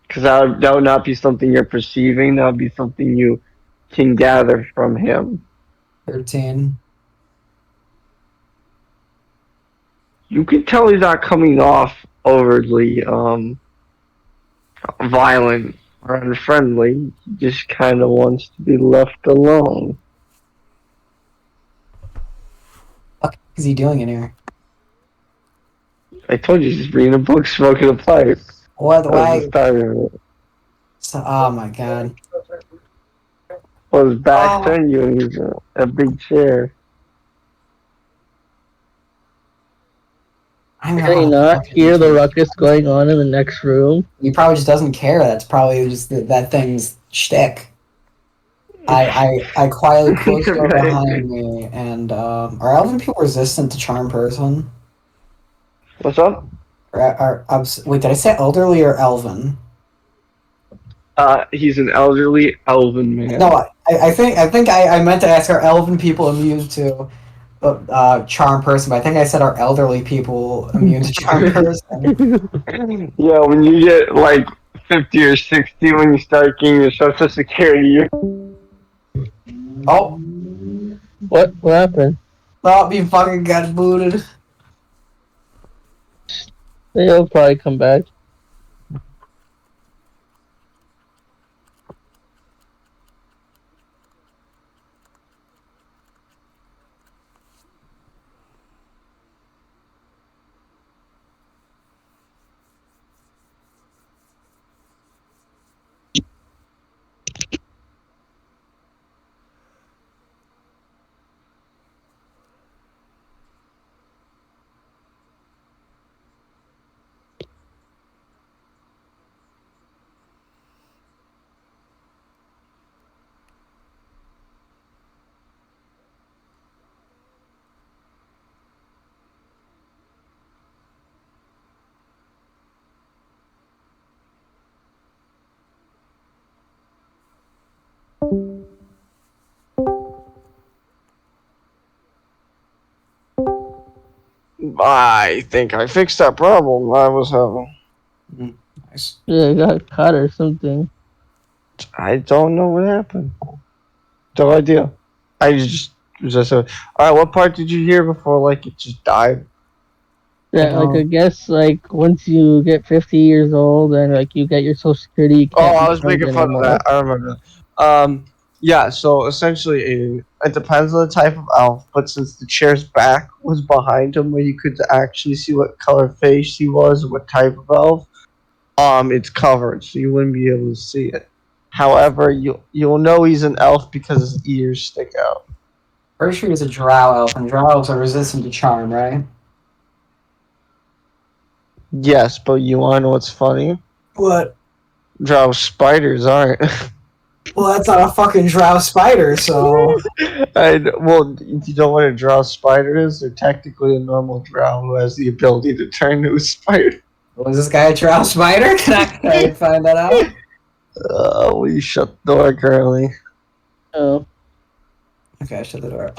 Because that would not be something you're perceiving. That would be something you can gather from him. 13. You can tell he's not coming off overly violent or unfriendly. He just kind of wants to be left alone. What is he doing in here? I told you, he's reading a book, smoking a pipe. What? That was Why? the start of it. So, oh my god. Well, his back Oh. turned you, and he's a big chair. I don't know Can how he to not fucking hear the change- ruckus going on in the next room? He probably just doesn't care. That's probably just that thing's shtick. I quietly closed the door behind me, and are elven people resistant to charm person? What's up? Wait, did I say elderly or elven? He's an elderly elven man. No, I think I meant to ask, are elven people immune to charm person, but I think I said are elderly people immune to charm person. Yeah, when you get like 50 or 60, when you start getting your social security, Oh, What happened? well, he fucking got booted. He'll probably come back. I think I fixed that problem I was having. Nice. Yeah, he got caught or something. I don't know what happened. No idea. I just all right. What part did you hear before? Like it just died. Yeah, like I guess like once you get 50 years old and like you get your social security, you can't Oh, I be was charmed making fun anymore. of that. I remember that. Yeah. So essentially, it depends on the type of elf. But since the chair's back was behind him, where you could actually see what color face he was, what type of elf, it's covered, so you wouldn't be able to see it. However, you'll know he's an elf because his ears stick out. Pretty sure he's a drow elf, and drow elves are resistant to charm, right? Yes, but you wanna know what's funny? What? Drow spiders aren't. Well, that's not a fucking drow spider, so. Well, you know what a drow spider is? They're technically a normal drow who has the ability to turn into a spider. Was this guy a drow spider? Can I find that out? We shut the door currently. Oh, Okay, I shut the door.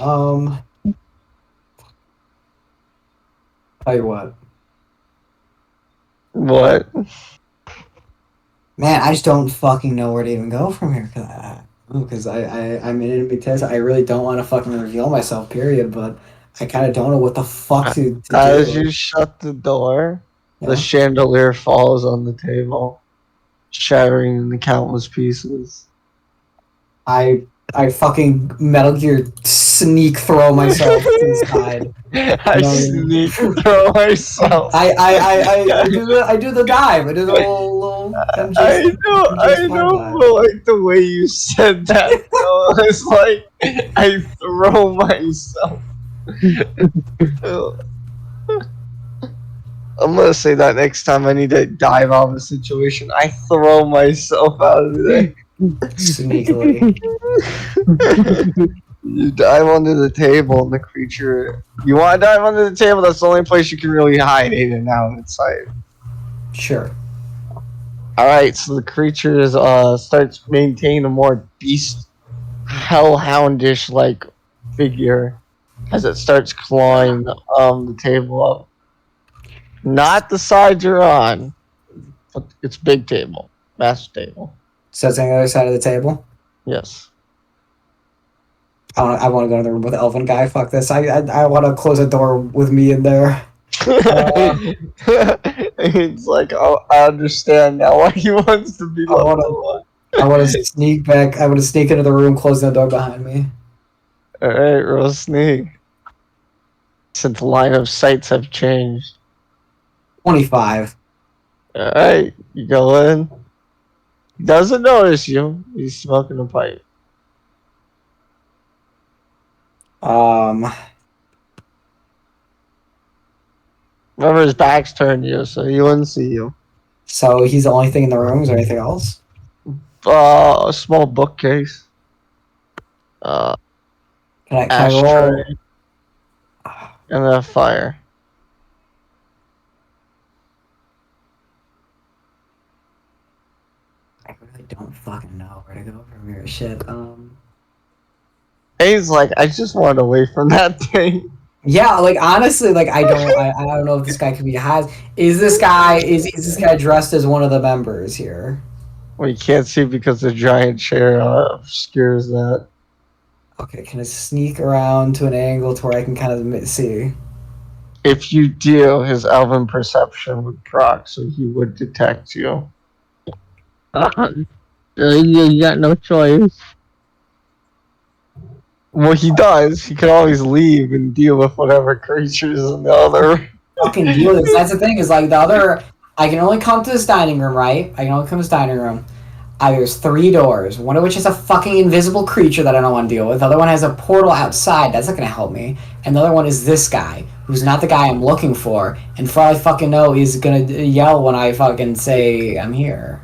Tell you what. What? Man, I just don't fucking know where to even go from here. Because I'm in enemy test. I really don't want to fucking reveal myself, period. But I kind of don't know what the fuck to As do. you shut the door, Yeah. the chandelier falls on the table, shattering into countless pieces. I fucking Metal Gear sneak throw myself to the side. I sneak throw myself. I do the dive. I do the little MG. I know, but like the way you said that, though, it's like I throw myself. I'm gonna say that next time I need to dive out of a situation. I throw myself out of there. Sneakily. You dive under the table and the creature. You want to dive under the table? That's the only place you can really hide in and out inside. Sure. Alright, so the creature is, starts maintaining a more beast, hellhoundish like figure as it starts clawing the table up. Not the side you're on, but it's big table, massive table. So it's on the other side of the table. Yes. I want to go to the room with the elven guy. Fuck this. I want to close a door with me in there. It's like, oh, I understand now why he wants to be I left want to. alone. I want to sneak back. I want to sneak into the room, closing the door behind me. Alright, roll sneak. Since line of sights have changed. 25. Alright, you go in. He doesn't notice you. He's smoking a pipe. Remember, his back's turned to you, so he wouldn't see you. So he's the only thing in the room. Is there anything else? A small bookcase. Can I roll? Ashtray. And a fire. I really don't fucking know where to go from here. Shit. He's like, I just want away from that thing. Yeah, like honestly, like I don't know if this guy could be has. Is this guy dressed as one of the members here? Well, you can't see because the giant chair obscures that. Okay, can I sneak around to an angle to where I can kind of see? If you do, his elven perception would proc, so he would detect you. You got no choice. Well, he does. He can always leave and deal with whatever creatures in the other. Fucking deal with this. That's the thing is like the other. I can only come to this dining room, right? I can only come to this dining room. There's 3 doors, one of which is a fucking invisible creature that I don't want to deal with. The other one has a portal outside. That's not going to help me. And the other one is this guy, who's not the guy I'm looking for. And for all I fucking know, he's going to yell when I fucking say I'm here.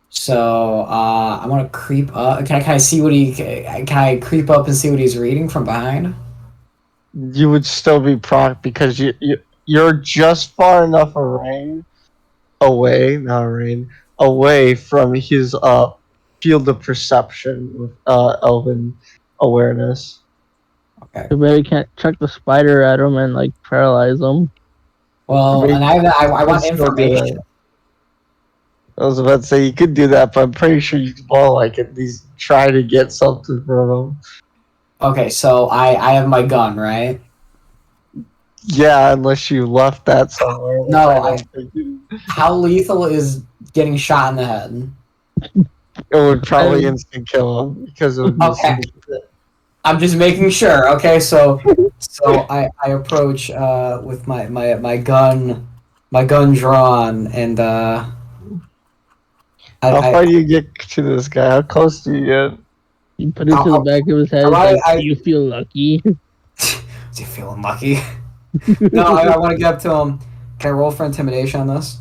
So, I'm going to creep up. Can I see what can I creep up and see what he's reading from behind? You would still be proc because you're just far enough away from his field of perception with elven awareness. Okay. You maybe can't chuck the spider at him and like paralyze him. Well, and I want information. I was about to say you could do that, but I'm pretty sure you could all like at least try to get something from him. Okay, so I have my gun, right? Yeah, unless you left that somewhere. No, how lethal is getting shot in the head? It would probably instant kill him because it would be Okay. I'm just making sure. Okay, so I approach with my gun drawn and how far do you get to this guy? How close do you get? You put it to the back of his head. Do you feel lucky? Is he feeling lucky? No, I want to get up to him. Can I roll for intimidation on this?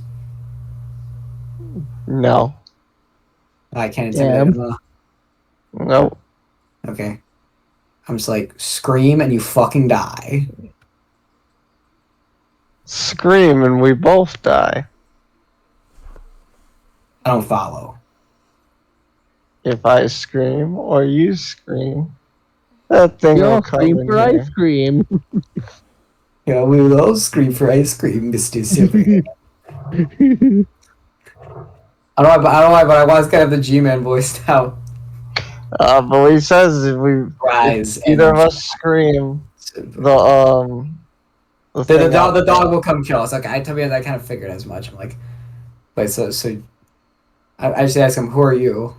No. I can't intimidate him. No. Okay. I'm just like, scream and you fucking die. Scream and we both die. I don't follow. If I scream or you scream, that thing will come in for ice cream. Yeah, we will all scream for ice cream, Mr. Silver. I don't know why, but I was kind of the G-Man voice now. But he says if either of us scream, the dog will come kill us. Okay, I kind of figured as much. I'm like, wait, so I just ask him, who are you?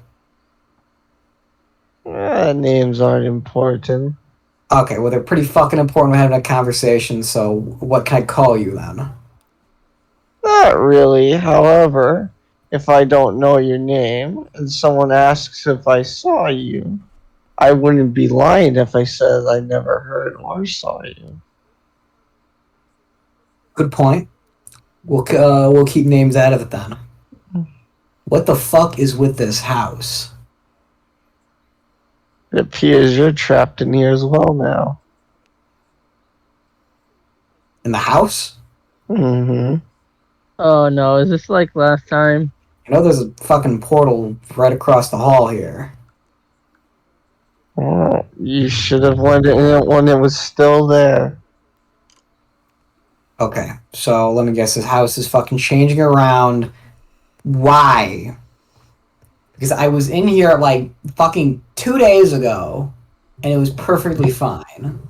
Names aren't important. Okay, well they're pretty fucking important. We're having a conversation. So what can I call you then? Not really. However, if I don't know your name and someone asks if I saw you, I wouldn't be lying if I said I never heard or saw you. Good point. We'll keep names out of it then. What the fuck is with this house? It appears you're trapped in here as well now. In the house? Mm-hmm. Oh no, is this like last time? You know there's a fucking portal right across the hall here. Well, you should have went in it when it was still there. Okay, so let me guess. This house is fucking changing around. Why? because I was in here like fucking 2 days ago, and it was perfectly fine.